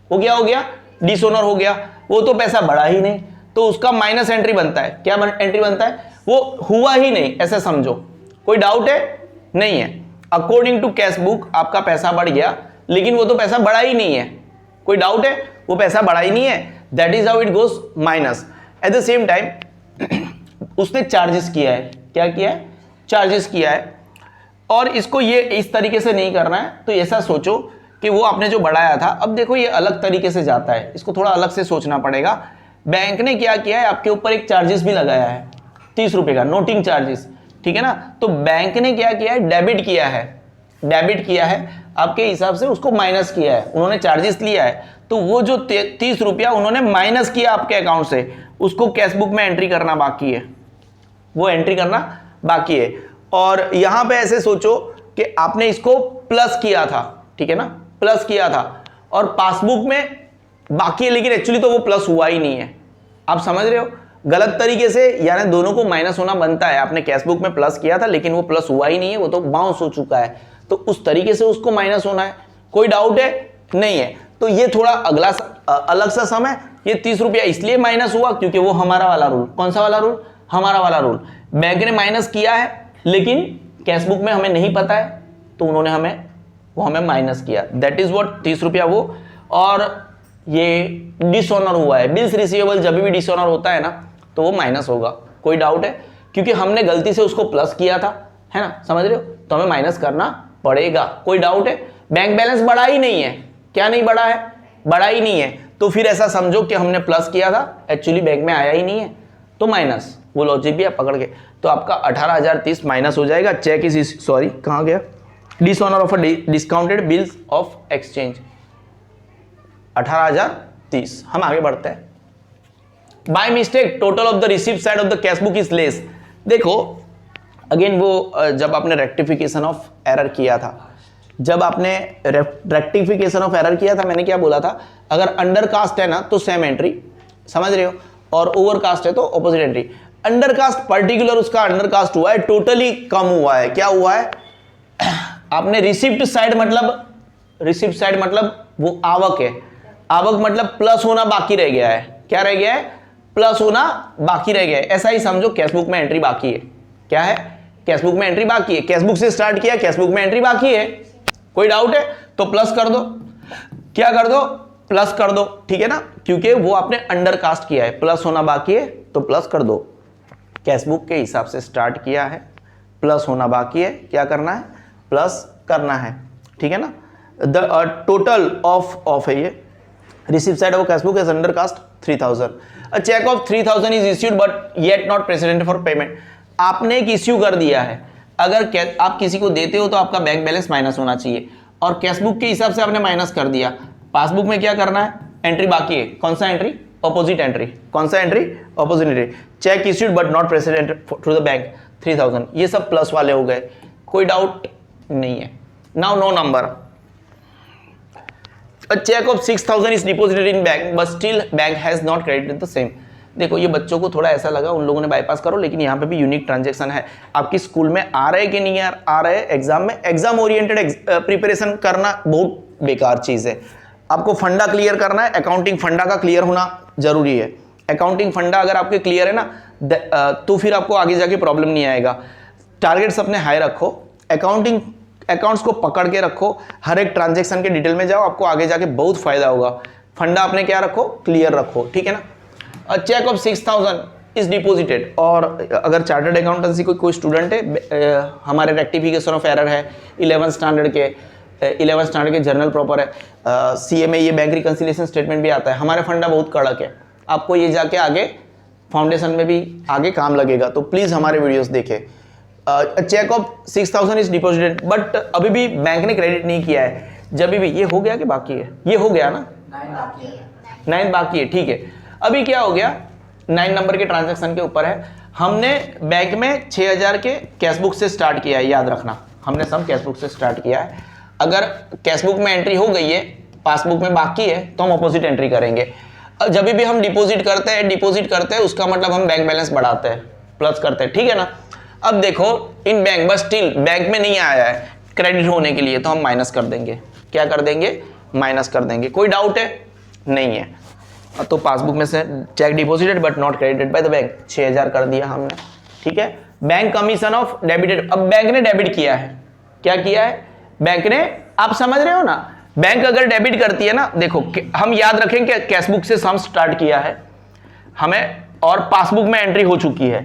वो क्या हो गया, डिसऑनर हो गया, वो तो पैसा बढ़ा ही नहीं, तो उसका माइनस एंट्री बनता है। क्या एंट्री बनता है, वो हुआ ही नहीं, ऐसे समझो। कोई डाउट है, नहीं है। अकॉर्डिंग टू कैश बुक आपका पैसा बढ़ गया, लेकिन वो तो पैसा बढ़ा ही नहीं है। कोई डाउट है, वो पैसा बढ़ा ही नहीं है, that is how it goes minus. At the same time उसने चार्जेस किया है, क्या किया है, चार्जेस किया है। और इसको ये इस तरीके से नहीं करना है, तो ऐसा सोचो कि वो आपने जो बढ़ाया था, अब देखो ये अलग तरीके से जाता है, इसको थोड़ा अलग से सोचना पड़ेगा। बैंक ने क्या किया है, आपके ऊपर एक चार्जेस भी लगाया है 30 रुपए का, नोटिंग चार्जेस, ठीक है ना। तो बैंक ने क्या किया है, डेबिट किया है, डेबिट किया है आपके हिसाब से, उसको माइनस किया है, उन्होंने चार्जेस लिया है, तो वो जो 30 रुपया उन्होंने माइनस किया आपके अकाउंट से, उसको कैशबुक में एंट्री करना बाकी है, वो एंट्री करना बाकी है। और यहां पे ऐसे सोचो कि आपने इसको प्लस किया था, ठीक है ना, प्लस किया था, और पासबुक में बाकी है, लेकिन एक्चुअली तो वो प्लस हुआ ही नहीं है। आप समझ रहे हो, गलत तरीके से, यानी दोनों को माइनस होना बनता है। आपने कैशबुक में प्लस किया था, लेकिन वो प्लस हुआ ही नहीं है, वो तो बाउंस हो चुका है, तो उस तरीके से उसको माइनस होना है। कोई डाउट है, नहीं है। तो ये थोड़ा अगला अलग सा समय, ये 30 रुपया इसलिए माइनस हुआ क्योंकि वो हमारा वाला रूल, कौन सा वाला रूल, हमारा वाला रूल। बैंक ने माइनस किया है, लेकिन कैशबुक में हमें नहीं पता है, तो उन्होंने हमें माइनस किया, दैट इज व्हाट 30 रुपया वो। और ये डिसऑनर हुआ है, बिल्स रिसीवेबल जब भी डिसऑनर होता है ना, तो वो माइनस होगा। कोई डाउट है, क्योंकि हमने गलती से उसको प्लस किया था, है ना, समझ रहे हो, तो हमें माइनस करना पड़ेगा। कोई डाउट है, बैंक बैलेंस बढ़ा ही नहीं है, क्या नहीं बढ़ा है, बढ़ा ही नहीं है, तो फिर ऐसा समझो कि हमने प्लस किया था, एक्चुअली बैंक में आया ही नहीं है, तो माइनस। वो लॉजिक भी आप पकड़ के, तो आपका 18,030 माइनस हो जाएगा। चेक इज, सॉरी कहाँ गया, dishonour of discounted bills of exchange 18,030। हम आगे बढ़ते हैं। By mistake total of the received side of the cash book is less. देखो अगेन वो जब आपने रेक्टिफिकेशन ऑफ एरर किया था, जब आपने रेक्टिफिकेशन ऑफ एरर किया था, मैंने क्या बोला था, अगर अंडर कास्ट है ना तो सेम एंट्री, समझ रहे हो, और ओवर कास्ट है तो opposite entry. Undercast particular उसका अंडर कास्ट हुआ है, टोटली कम हुआ है, क्या हुआ है, आपने रिसिप्ट साइड मतलब वो आवक है, आवक मतलब प्लस होना बाकी रह गया है, क्या रह गया है, प्लस होना बाकी रह गया है। ऐसा ही समझो कैशबुक में एंट्री बाकी है, क्या है, कैशबुक में एंट्री बाकी है, कैशबुक से स्टार्ट किया, कैशबुक में एंट्री बाकी है। कोई डाउट है तो प्लस कर दो, क्या कर दो, प्लस कर दो, ठीक है ना, क्योंकि वो आपने अंडर कास्ट किया है, प्लस होना बाकी है तो प्लस कर दो। कैशबुक के हिसाब से स्टार्ट किया है, प्लस होना बाकी है, क्या करना है, प्लस करना है, ठीक है ना। द टोटल ऑफ है ये, receive side of cash book is undercast 3,000। A cheque of 3,000 is issued but yet not presented for payment. आपने एक इश्यू कर दिया है, अगर आप किसी को देते हो तो आपका बैंक बैलेंस माइनस होना चाहिए, और कैशबुक के हिसाब से आपने माइनस कर दिया। पासबुक में क्या करना है, एंट्री बाकी है, कौन सा एंट्री, ऑपोजिट एंट्री, कौन सा entry, opposite entry. Check issued but not president through the bank 3,000, ये सब प्लस वाले हो गए, कोई डाउट नहीं है। Now no number, a check of 6,000 is deposited in bank but still bank has not credited the same। देखो ये बच्चों को थोड़ा ऐसा लगा, उन लोगों ने बाईपास करो, लेकिन यहाँ पे भी यूनिक ट्रांजैक्शन है। आपकी स्कूल में आ रहे कि नहीं आ रहे एग्जाम में, एग्जाम ओरिएंटेड प्रिपरेशन करना बहुत बेकार चीज़ है। आपको फंडा क्लियर करना है, अकाउंटिंग फंडा का क्लियर होना जरूरी है। अकाउंटिंग फंडा अगर आपके क्लियर है ना, तो फिर आपको आगे जाके प्रॉब्लम नहीं आएगा। टारगेट्स अपने हाई रखो, अकाउंट्स को पकड़ के रखो, हर एक ट्रांजैक्शन के डिटेल में जाओ, आपको आगे जाके बहुत फायदा होगा। फंडा आपने क्या रखो, क्लियर रखो, ठीक है ना। Cheque of 6,000 is deposited. और अगर चार्टर्ड अकाउंटेंसी कोई स्टूडेंट है, हमारे रेक्टिफिकेशन ऑफ एरर है 11th स्टैंडर्ड के जर्नल प्रॉपर है, सीए में ये बैंक रिकंसिलिएशन स्टेटमेंट भी आता है। हमारे फंडा बहुत कड़क है, आपको ये जाके आगे फाउंडेशन में भी आगे काम लगेगा, तो प्लीज़ हमारे वीडियोस देखें। Cheque of 6,000 is deposited but अभी भी बैंक ने क्रेडिट नहीं किया है। जब भी ये हो गया कि बाकी है, ये हो गया ना, 9 बाकी है, ठीक है। अभी क्या हो गया, 9 नंबर के ट्रांजैक्शन के ऊपर है, हमने बैंक में 6000 के कैशबुक से स्टार्ट किया है, याद रखना हमने सब कैशबुक से स्टार्ट किया है। अगर कैशबुक में एंट्री हो गई है, पासबुक में बाकी है, तो हम अपोजिट एंट्री करेंगे। जब भी हम डिपॉजिट करते हैं उसका मतलब हम बैंक बैलेंस बढ़ाते हैं, प्लस करते हैं, ठीक है ना। अब देखो इन बैंक, बस स्टिल बैंक में नहीं आया है क्रेडिट होने के लिए, तो हम माइनस कर देंगे। क्या कर देंगे, माइनस कर देंगे। कोई डाउट है, नहीं है। तो पासबुक में से check deposited but not credited bye the bank, 6000 कर दिया हमने, ठीक है। बैंक कमीशन ऑफ डेबिटेड, अब बैंक ने डेबिट किया है, क्या किया है बैंक ने, आप समझ रहे हो ना। बैंक अगर डेबिट करती है ना, देखो हम याद रखें कि कैशबुक से सम स्टार्ट किया है हमें और पासबुक में एंट्री हो चुकी है।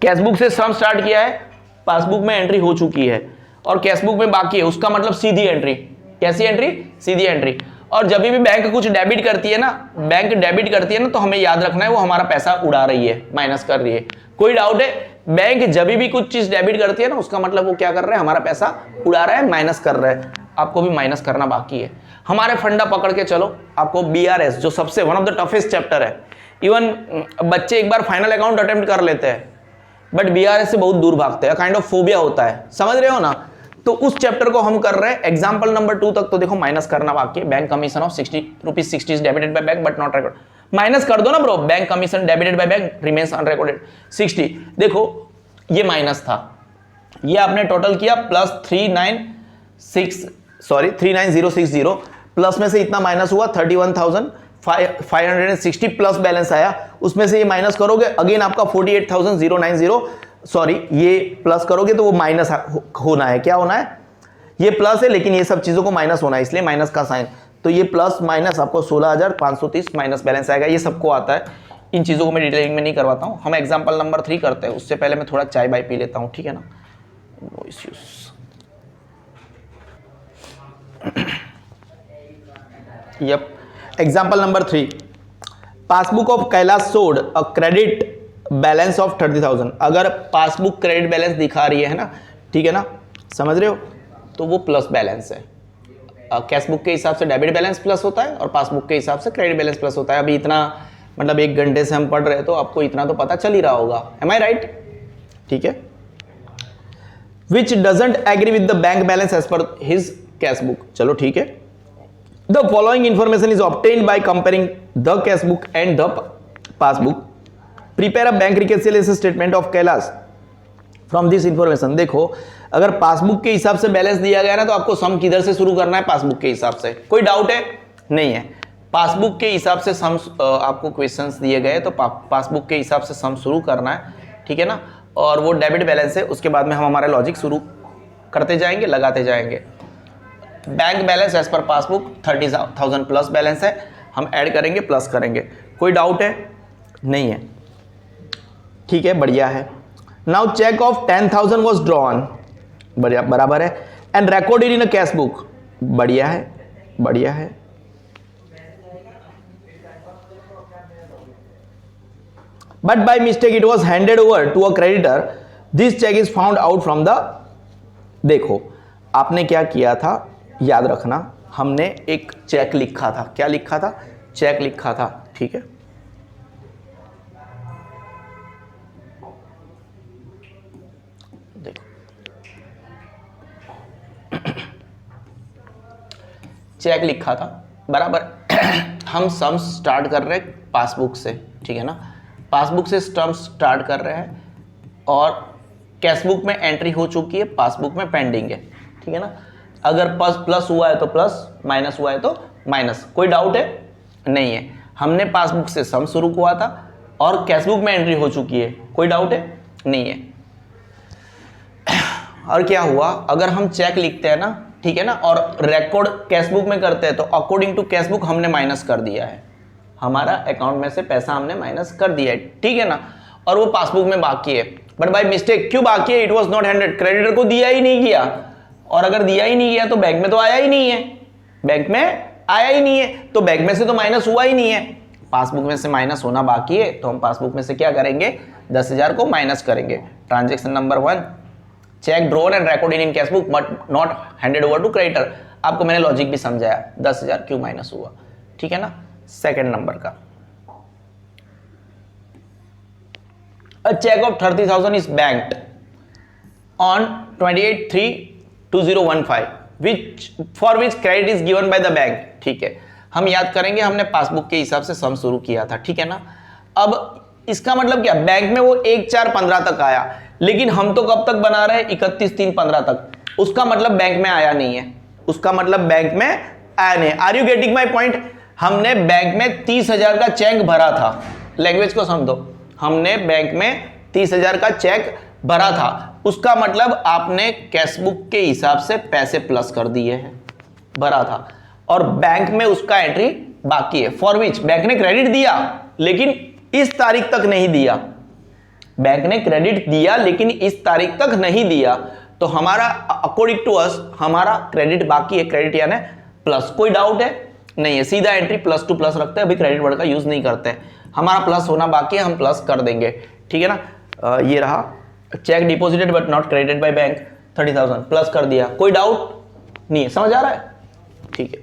कैशबुक से सम स्टार्ट किया है, पासबुक में एंट्री हो चुकी है और कैशबुक में बाकी है, उसका मतलब सीधी एंट्री। कैसी एंट्री, सीधी एंट्री। और जब भी बैंक कुछ डेबिट करती है ना, बैंक डेबिट करती है ना, तो हमें याद रखना है वो हमारा पैसा उड़ा रही है, माइनस कर रही है। कोई डाउट है, बैंक जब भी कुछ चीज डेबिट करती है ना, उसका मतलब वो क्या कर रहा है, हमारा पैसा उड़ा रहा है, माइनस कर रहा है। आपको भी माइनस करना बाकी है। हमारे फंडा पकड़ के चलो, आपको BRS जो सबसे one of the toughest chapter है, इवन बच्चे एक बार फाइनल अकाउंट अटेम्प्ट कर लेते हैं बट BRS से बहुत दूर भागते हैं, काइंड ऑफ फोबिया होता है, समझ रहे हो ना। तो उस चैप्टर को हम कर रहे हैं। एग्जांपल नंबर 2 तक तो देखो माइनस करना बाकी है। Bank commission of ₹60 debited by bank but not record, minus कर दो ना bro. Bank commission debited bye bank remains unrecorded 60, देखो ये माइनस था, ये आपने टोटल किया प्लस 39060, प्लस में से इतना माइनस हुआ 31,560 प्लस बैलेंस आया, उसमें से ये माइनस करोगे अगेन आपका 48,090, सॉरी ये प्लस करोगे तो वो माइनस होना है। क्या होना है, ये प्लस है लेकिन ये सब चीजों को माइनस होना है, इसलिए माइनस का साइन। तो ये प्लस माइनस आपको 16,530 माइनस बैलेंस आएगा। ये सबको आता है, इन चीजों को मैं डिटेलिंग में नहीं करवाता हूँ। हम एग्जांपल नंबर 3 करते हैं, उससे पहले मैं थोड़ा चाय बाय पी लेता हूँ, ठीक है ना। No issues. Yup, example number 3, passbook of Kailash showed a credit balance of 30,000। अगर पासबुक क्रेडिट बैलेंस दिखा रही है ना, ठीक है ना, समझ रहे हो, तो वो प्लस बैलेंस है। कैशबुक के हिसाब से डेबिट बैलेंस प्लस होता है और पासबुक के हिसाब से क्रेडिट बैलेंस प्लस होता है। अभी इतना मतलब 1 घंटे से हम पढ़ रहे हैं तो आपको इतना तो पता चल ही रहा होगा, एम आई राइट, ठीक है। Which doesn't agree with the bank balance as per his cash book, चलो ठीक है। The following information is obtained by comparing the cash book and the passbook. Prepare a bank reconciliation statement of Kailash from this information. देखो अगर passbook के हिसाब से balance दिया गया ना, तो आपको सम किधर से शुरू करना है, पासबुक के हिसाब से। कोई डाउट है, नहीं है। पासबुक के हिसाब से सम आपको क्वेश्चंस दिए गए, तो पासबुक के हिसाब से सम शुरू करना है, ठीक है ना। और वो डेबिट बैलेंस है, उसके बाद में हम हमारा लॉजिक शुरू करते जाएंगे, लगाते जाएंगे। Bank balance as per passbook 30,000 plus balance है, हम ऐड करेंगे, प्लस करेंगे। कोई डाउट है, नहीं है, ठीक है, बढ़िया है। Now cheque of 10,000 was drawn, बढ़िया, बराबर है, and recorded in a cash book, बढ़िया है, बढ़िया है। But by mistake it was handed over to a creditor, this cheque is found out from the. देखो आपने क्या किया था, याद रखना, हमने एक चेक लिखा था। क्या लिखा था, चेक लिखा था, ठीक है। देखो चेक लिखा था, बराबर। हम सम स्टार्ट कर रहे हैं पासबुक से, ठीक है ना। पासबुक से सम स्टार्ट कर रहे हैं और कैशबुक में एंट्री हो चुकी है, पासबुक में पेंडिंग है, ठीक है ना। अगर प्लस हुआ है तो प्लस, माइनस हुआ है तो माइनस। कोई डाउट है, नहीं है। हमने पासबुक से सम शुरू हुआ था और कैशबुक में एंट्री हो चुकी है। कोई डाउट है, नहीं है। और क्या हुआ, अगर हम चेक लिखते हैं ना, ठीक है ना, और रिकॉर्ड कैशबुक में करते हैं, तो अकॉर्डिंग टू कैशबुक हमने माइनस कर दिया है, हमारा अकाउंट में से पैसा हमने माइनस कर दिया है, ठीक है ना। और वो पासबुक में बाकी है, बट बाय मिस्टेक। क्यों बाकी है, it was not handed, creditor को दिया ही नहीं किया। और अगर दिया ही नहीं गया तो बैंक में तो आया ही नहीं है, बैंक में आया ही नहीं है, तो बैंक में से तो माइनस हुआ ही नहीं है। पासबुक में से माइनस होना बाकी है, तो हम पासबुक में से क्या करेंगे, 10,000 को माइनस करेंगे। Transaction number 1, cheque drawn and recorded in cash book but not handed over to creditor. आपको मैंने लॉजिक भी समझाया, 10,000 क्यों माइनस हुआ, ठीक है ना। सेकंड नंबर का a cheque of 30,000 is banked on 28/3/2015 which for which credit is given by the bank. ठीक है, हम याद करेंगे हमने पासबुक के हिसाब से सम शुरू किया था, ठीक है ना। अब इसका मतलब क्या, बैंक में वो 1/4/15 तक आया, लेकिन हम तो कब तक बना रहे हैं, 31/3/15 तक। उसका मतलब बैंक में आया नहीं है, उसका मतलब बैंक में आया नहीं। Are you getting my point? हमने बैंक में 30,000 का चेक भरा था, लैंग्वेज को समझो, हमने बैंक में 30,000 का चेक भरा था, उसका मतलब आपने कैशबुक के हिसाब से पैसे प्लस कर दिए हैं, भरा था, और बैंक में उसका एंट्री बाकी है, फॉर विच बैंक ने क्रेडिट दिया लेकिन इस तारीख तक नहीं दिया। बैंक ने क्रेडिट दिया लेकिन इस तारीख तक नहीं दिया, तो हमारा अकॉर्डिंग टू अस हमारा क्रेडिट बाकी है, क्रेडिट यानी प्लस। कोई डाउट है? नहीं है, सीधा एंट्री प्लस टू प्लस रखते हैं, अभी क्रेडिट वर्ड का यूज नहीं करते हैं। हमारा प्लस होना बाकी है, हम प्लस कर देंगे, ठीक है ना। ये रहा check deposited but not credited by bank 30,000, plus कर दिया। कोई डाउट नहीं है, समझ आ रहा है? ठीक है।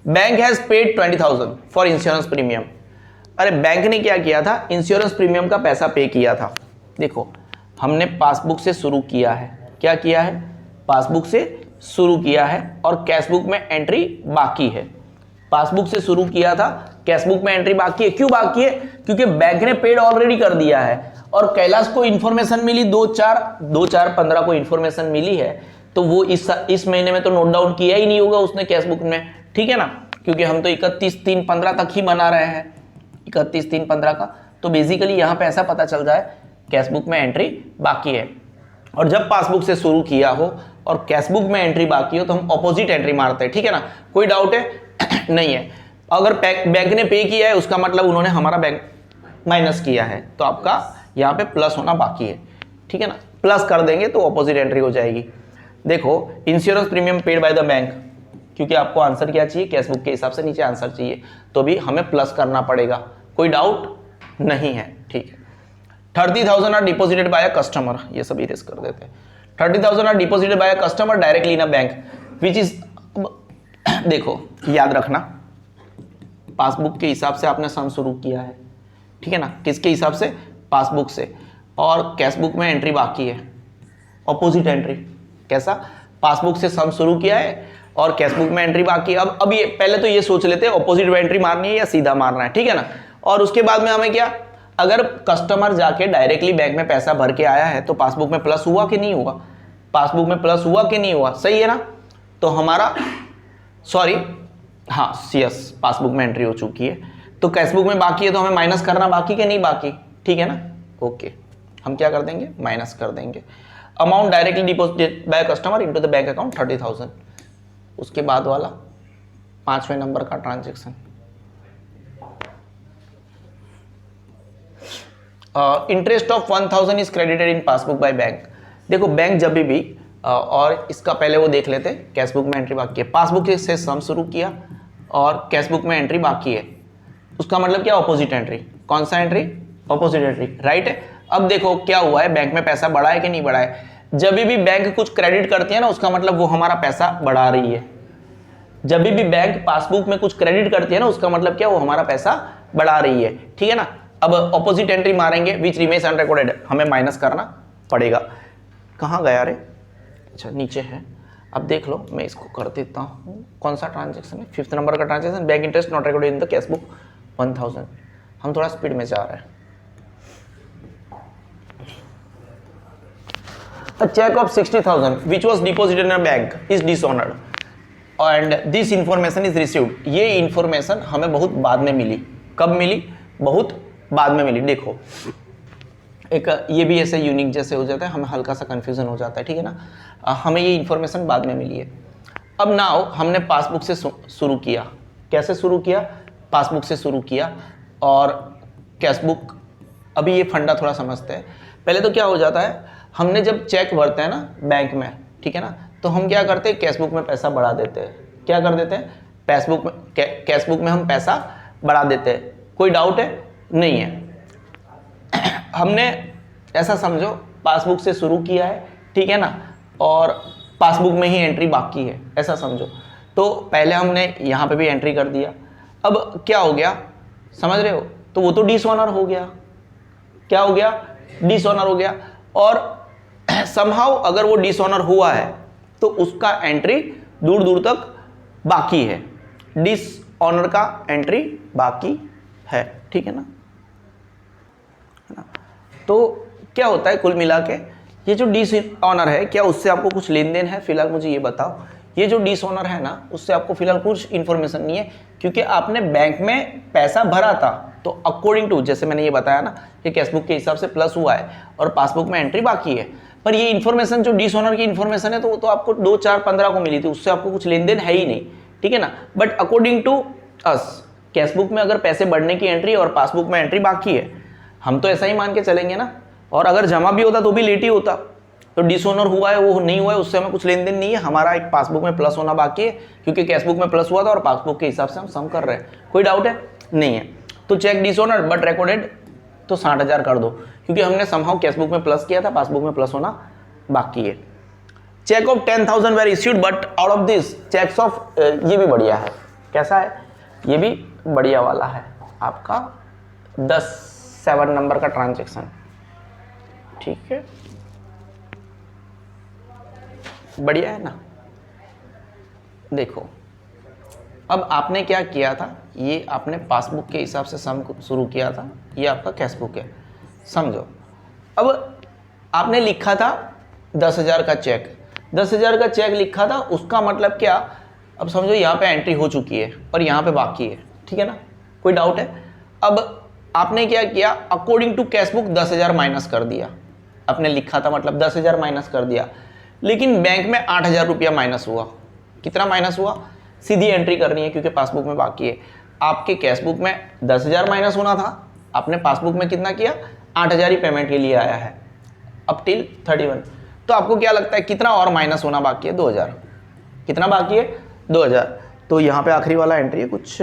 Bank has paid 20,000 for insurance premium. अरे बैंक ने क्या किया था, इंश्योरेंस प्रीमियम का पैसा पे किया था। देखो हमने पासबुक से शुरू किया है, क्या किया है, पासबुक से शुरू किया है और कैशबुक में एंट्री बाकी है। पासबुक से शुरू किया था, कैशबुक में एंट्री बाकी है। क्यों बाकी है? क्योंकि बैंक ने पेड ऑलरेडी कर दिया है और कैलाश को इंफॉर्मेशन मिली 2/4/15 को इंफॉर्मेशन मिली है, तो वो इस महीने में तो नोट डाउन किया ही नहीं होगा उसने कैशबुक में, ठीक है ना, क्योंकि हम तो 31/3/15 तक ही बना रहे हैं, 31/3/15 का। तो बेसिकली यहाँ पे ऐसा पता चल जाए कैशबुक में एंट्री बाकी है। और जब पासबुक से शुरू किया हो और कैशबुक में एंट्री बाकी हो तो हम ऑपोजिट एंट्री मारते हैं, ठीक है ना। कोई डाउट है? नहीं है। अगर बैंक ने पे किया है उसका मतलब उन्होंने हमारा बैंक माइनस किया है, तो आपका यहाँ पे प्लस होना बाकी है, ठीक है ना। प्लस कर देंगे तो ऑपोजिट एंट्री हो जाएगी। देखो insurance premium paid by the bank, क्योंकि आपको आंसर क्या चाहिए, कैशबुक के हिसाब से नीचे आंसर चाहिए, तो भी हमें प्लस करना पड़ेगा। कोई डाउट नहीं है, ठीक है। 30,000 are deposited by a customer, ये सब इरेज कर देते हैं। 30,000 are deposited by a customer directly in a bank which is, देखो याद रखना पासबुक के हिसाब से आपने सम शुरू किया है, ठीक है ना। किसके हिसाब से? पासबुक से। और कैशबुक में एंट्री बाकी है, ऑपोजिट एंट्री। कैसा? पासबुक से सम शुरू किया है और कैशबुक में एंट्री बाकी है। अब ये पहले तो ये सोच लेते हैं ऑपोजिट एंट्री मारनी है या सीधा मारना है, ठीक है ना। और उसके बाद में हमें क्या, अगर कस्टमर जाके डायरेक्टली बैंक में पैसा भर के आया है तो पासबुक में प्लस हुआ कि नहीं हुआ, पासबुक में प्लस हुआ कि नहीं हुआ, सही है ना। तो हमारा सॉरी हाँ यस, पासबुक में एंट्री हो चुकी है, तो कैशबुक में बाकी है तो हमें माइनस करना बाकी कि नहीं बाकी, ठीक है ना। ओके, हम क्या कर देंगे, माइनस कर देंगे। Amount directly deposited by customer into the bank account 30,000। उसके बाद वाला 5वें नंबर का transaction, interest of 1,000 is credited in passbook by bank. देखो बैंक जब भी और इसका पहले वो देख लेते हैं, कैशबुक में एंट्री बाकी है, पासबुक से सम शुरू किया और कैशबुक में एंट्री बाकी है, उसका मतलब क्या, ऑपोजिट एंट्री। कौन सा एंट्री? ऑपोजिट एंट्री, राइट है। अब देखो क्या हुआ है, बैंक में पैसा बढ़ा है कि नहीं बढ़ा है। जब भी बैंक कुछ क्रेडिट करती है ना, उसका मतलब वो हमारा पैसा बढ़ा रही है। जब भी बैंक पासबुक में कुछ क्रेडिट करती है ना, उसका मतलब क्या, वो हमारा पैसा बढ़ा रही है, ठीक है ना। अब ऑपोजिट एंट्री मारेंगे, विच रिमेन्स अनरिकॉर्डेड, हमें माइनस करना पड़ेगा। कहाँ गया रे, अच्छा नीचे है। अब देख लो, मैं इसको कर देता हूँ। कौन सा ट्रांजेक्शन है? 5th नंबर का transaction, bank interest not recorded in the cashbook 1,000। हम थोड़ा स्पीड में जा रहे हैं। A check of 60,000 which was deposited in a bank is dishonored and this information is received। ये इंफॉर्मेशन हमें बहुत बाद में मिली। कब मिली? बहुत बाद में मिली। देखो एक ये भी ऐसे यूनिक जैसे हो जाता है, हमें हल्का सा कंफ्यूजन हो जाता है, ठीक है ना। हमें ये इंफॉर्मेशन बाद में मिली है। अब नाउ हमने पासबुक से शुरू किया। कैसे शुरू किया? पासबुक से शुरू किया और कैशबुक। अभी ये फंडा थोड़ा समझते हैं। पहले तो क्या हो जाता है, हमने जब चेक भरते हैं ना बैंक में, ठीक है ना, तो हम क्या करते हैं, कैशबुक में पैसा बढ़ा देते हैं। क्या कर देते हैं, कैशबुक में हम पैसा बढ़ा देते हैं। कोई डाउट है? नहीं है। हमने ऐसा समझो पासबुक से शुरू किया है, ठीक है ना, और पासबुक में ही एंट्री बाकी है, ऐसा समझो। तो पहले हमने यहाँ पे भी एंट्री कर दिया। अब क्या हो गया, समझ रहे हो, तो वो तो डिसऑनर हो गया। क्या हो गया? डिसऑनर हो गया। और समहाउ अगर वो डिसऑनर हुआ है तो उसका एंट्री दूर दूर तक बाकी है, डिसऑनर का एंट्री बाकी है, ठीक है ना। तो क्या होता है कुल मिला के, ये जो डिसऑनर है क्या उससे आपको कुछ लेन देन है? फिलहाल मुझे ये बताओ, ये जो डिसऑनर है ना उससे आपको फिलहाल कुछ इन्फॉर्मेशन नहीं है, क्योंकि आपने बैंक में पैसा भरा था तो अकॉर्डिंग टू, जैसे मैंने ये बताया ना कि कैशबुक के हिसाब से प्लस हुआ है और पासबुक में एंट्री बाकी है, पर ये इन्फॉर्मेशन जो डिसऑनर की इन्फॉर्मेशन है तो वो तो आपको 2, 4, 15 को मिली थी, उससे आपको कुछ लेन देन है ही नहीं, ठीक है ना। But according to us, cash book में अगर पैसे बढ़ने की एंट्री और पासबुक में एंट्री बाकी है, हम तो ऐसा ही मान के चलेंगे ना। और अगर जमा भी होता तो भी लेट ही होता, तो डिसऑनर हुआ है वो नहीं हुआ है उससे हमें कुछ लेन देन नहीं है, हमारा एक पासबुक में प्लस होना बाकी है, क्योंकि कैशबुक में प्लस हुआ था और पासबुक के हिसाब से हम सम कर रहे हैं। कोई डाउट है? नहीं है। तो चेक डिसऑनर बट रिकॉर्डेड, तो 60,000 कर दो, क्योंकि हमने समहाउ कैशबुक में प्लस किया था, पासबुक में प्लस होना बाकी है। Cheque of 10,000 were issued but out of this cheques of, ये भी बढ़िया है। कैसा है? ये भी बढ़िया वाला है आपका 7 नंबर का ट्रांजेक्शन, ठीक है, बढ़िया है ना। देखो अब आपने क्या किया था, ये आपने पासबुक के हिसाब से सम शुरू किया था, ये आपका कैशबुक है, समझो। अब आपने लिखा था 10,000 का चेक, 10,000 का चेक लिखा था, उसका मतलब क्या, अब समझो यहाँ पे एंट्री हो चुकी है और यहाँ पे बाकी है, ठीक है ना। कोई डाउट है? अब आपने क्या किया, अकॉर्डिंग टू कैशबुक 10,000 माइनस कर दिया, आपने लिखा था मतलब 10,000 माइनस कर दिया, लेकिन बैंक में 8,000 रुपया माइनस हुआ। कितना माइनस हुआ? सीधी एंट्री करनी है क्योंकि पासबुक में बाकी है। आपके कैशबुक में 10,000 माइनस होना था, आपने पासबुक में कितना किया, 8,000 ही पेमेंट के लिए आया है अप टिल 31। तो आपको क्या लगता है कितना और माइनस होना बाकी है? 2,000। कितना बाकी है? 2,000। तो यहाँ पे आखिरी वाला एंट्री है कुछ,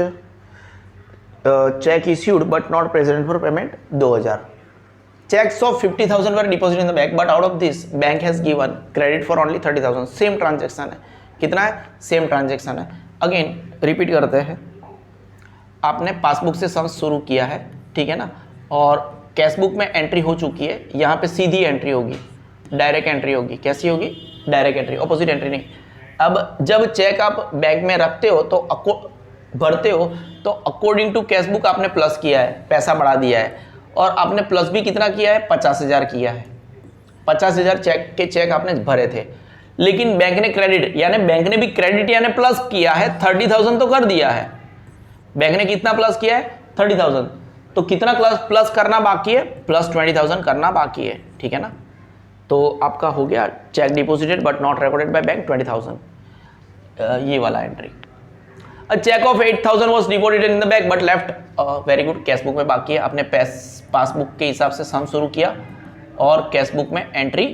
check issued but not present for payment 2,000। Checks of 50,000 were deposited in the bank, but out of this, bank has given credit for only 30,000. Same transaction है, कितना है? सेम ट्रांजेक्शन है। अगेन रिपीट करते हैं, आपने passbook से सम शुरू किया है, ठीक है ना, और कैशबुक में एंट्री हो चुकी है, यहाँ पे सीधी एंट्री होगी, डायरेक्ट एंट्री होगी। कैसी होगी? डायरेक्ट एंट्री, ऑपोजिट एंट्री नहीं। अब जब चेक आप बैंक में रखते हो तो भरते हो तो अकॉर्डिंग टू कैशबुक आपने प्लस किया है, पैसा बढ़ा दिया है, और आपने प्लस भी कितना किया है? 50,000 किया है। 50,000 चेक आपने भरे थे, लेकिन बैंक ने क्रेडिट, यानी बैंक ने भी क्रेडिट यानी प्लस किया है, 30,000 तो कर दिया है। बैंक ने कितना प्लस किया है? 30,000। तो कितना प्लस करना बाकी है? प्लस 20,000 करना बाकी है, ठीक है ना। तो आपका हो गया check deposited but not recorded by bank 20,000, ये वाला entry. A check of 8,000 was deposited in the bank but left, very good, cashbook में बाकी है। आपने पासबुक के हिसाब से सम शुरू किया और कैशबुक में एंट्री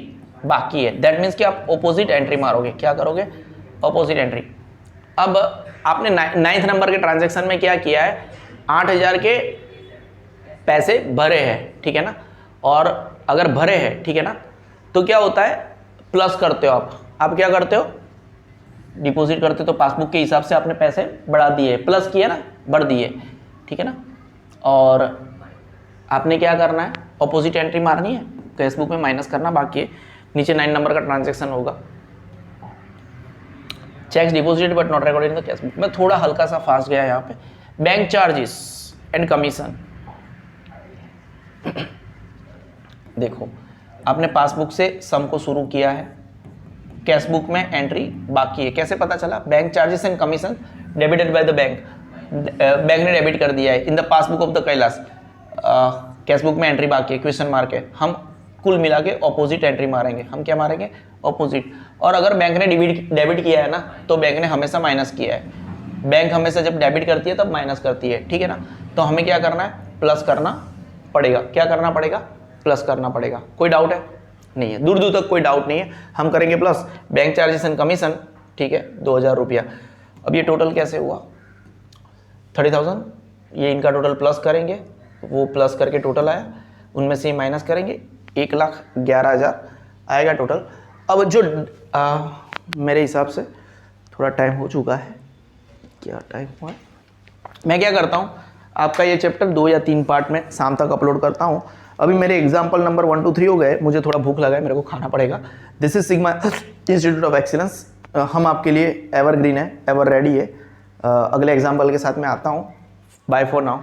बाकी है। दैट मीन्स कि आप ऑपोजिट एंट्री मारोगे। क्या करोगे? Opposite entry. अब आपने 9th नंबर के ट्रांजेक्शन में क्या किया है, 8,000 के पैसे भरे हैं, ठीक है ना, और अगर भरे हैं, ठीक है ना, तो क्या होता है, प्लस करते हो आप क्या करते हो, डिपॉजिट करते तो पासबुक के हिसाब से आपने पैसे बढ़ा दिए, प्लस किया ना, बढ़ दिए, ठीक है ना। और आपने क्या करना है, ऑपोजिट एंट्री मारनी है, कैशबुक में माइनस करना बाकी है। नीचे 9 नंबर का ट्रांजैक्शन होगा, checks deposited but not recorded in the cashbook. मैं थोड़ा हल्का सा फास्ट गया यहाँ पे। बैंक चार्जेस एंड कमीशन, देखो आपने पासबुक से सम को शुरू किया है, कैशबुक में एंट्री बाकी है। कैसे पता चला? Bank charges and commission debited bye the bank, bank ने डेबिट कर दिया है। In the passbook of the Kailash, cashbook में एंट्री बाकी है, क्वेश्चन मार्क है। हम कुल मिला के ऑपोजिट एंट्री मारेंगे। हम क्या मारेंगे? ऑपोजिट। और अगर बैंक ने डेबिट किया है ना, तो बैंक ने हमेशा माइनस किया है। बैंक हमेशा जब डेबिट करती है तब माइनस करती है, ठीक है ना। तो हमें क्या करना है? प्लस करना पड़ेगा। क्या करना पड़ेगा? प्लस करना पड़ेगा। कोई डाउट है? नहीं है, दूर दूर तक कोई डाउट नहीं है। हम करेंगे plus bank charges and commission, ठीक है, 2,000 रुपया। अब ये टोटल कैसे हुआ? 30,000, ये इनका टोटल प्लस करेंगे, वो प्लस करके टोटल आया, उनमें से माइनस करेंगे, 1,11,000 आएगा टोटल। अब जो मेरे हिसाब से थोड़ा टाइम हो चुका है, क्या टाइम हुआ है, मैं क्या करता हूँ, आपका ये चैप्टर 2 या 3 पार्ट में शाम तक अपलोड करता हूँ। अभी मेरे एग्जाम्पल नंबर 1 2 3 हो गए, मुझे थोड़ा भूख लगा है, मेरे को खाना पड़ेगा। This is sigma institute of excellence, हम आपके लिए एवरग्रीन है, एवर रेडी है। अगले एग्जाम्पल के साथ मैं आता हूँ। Bye for now.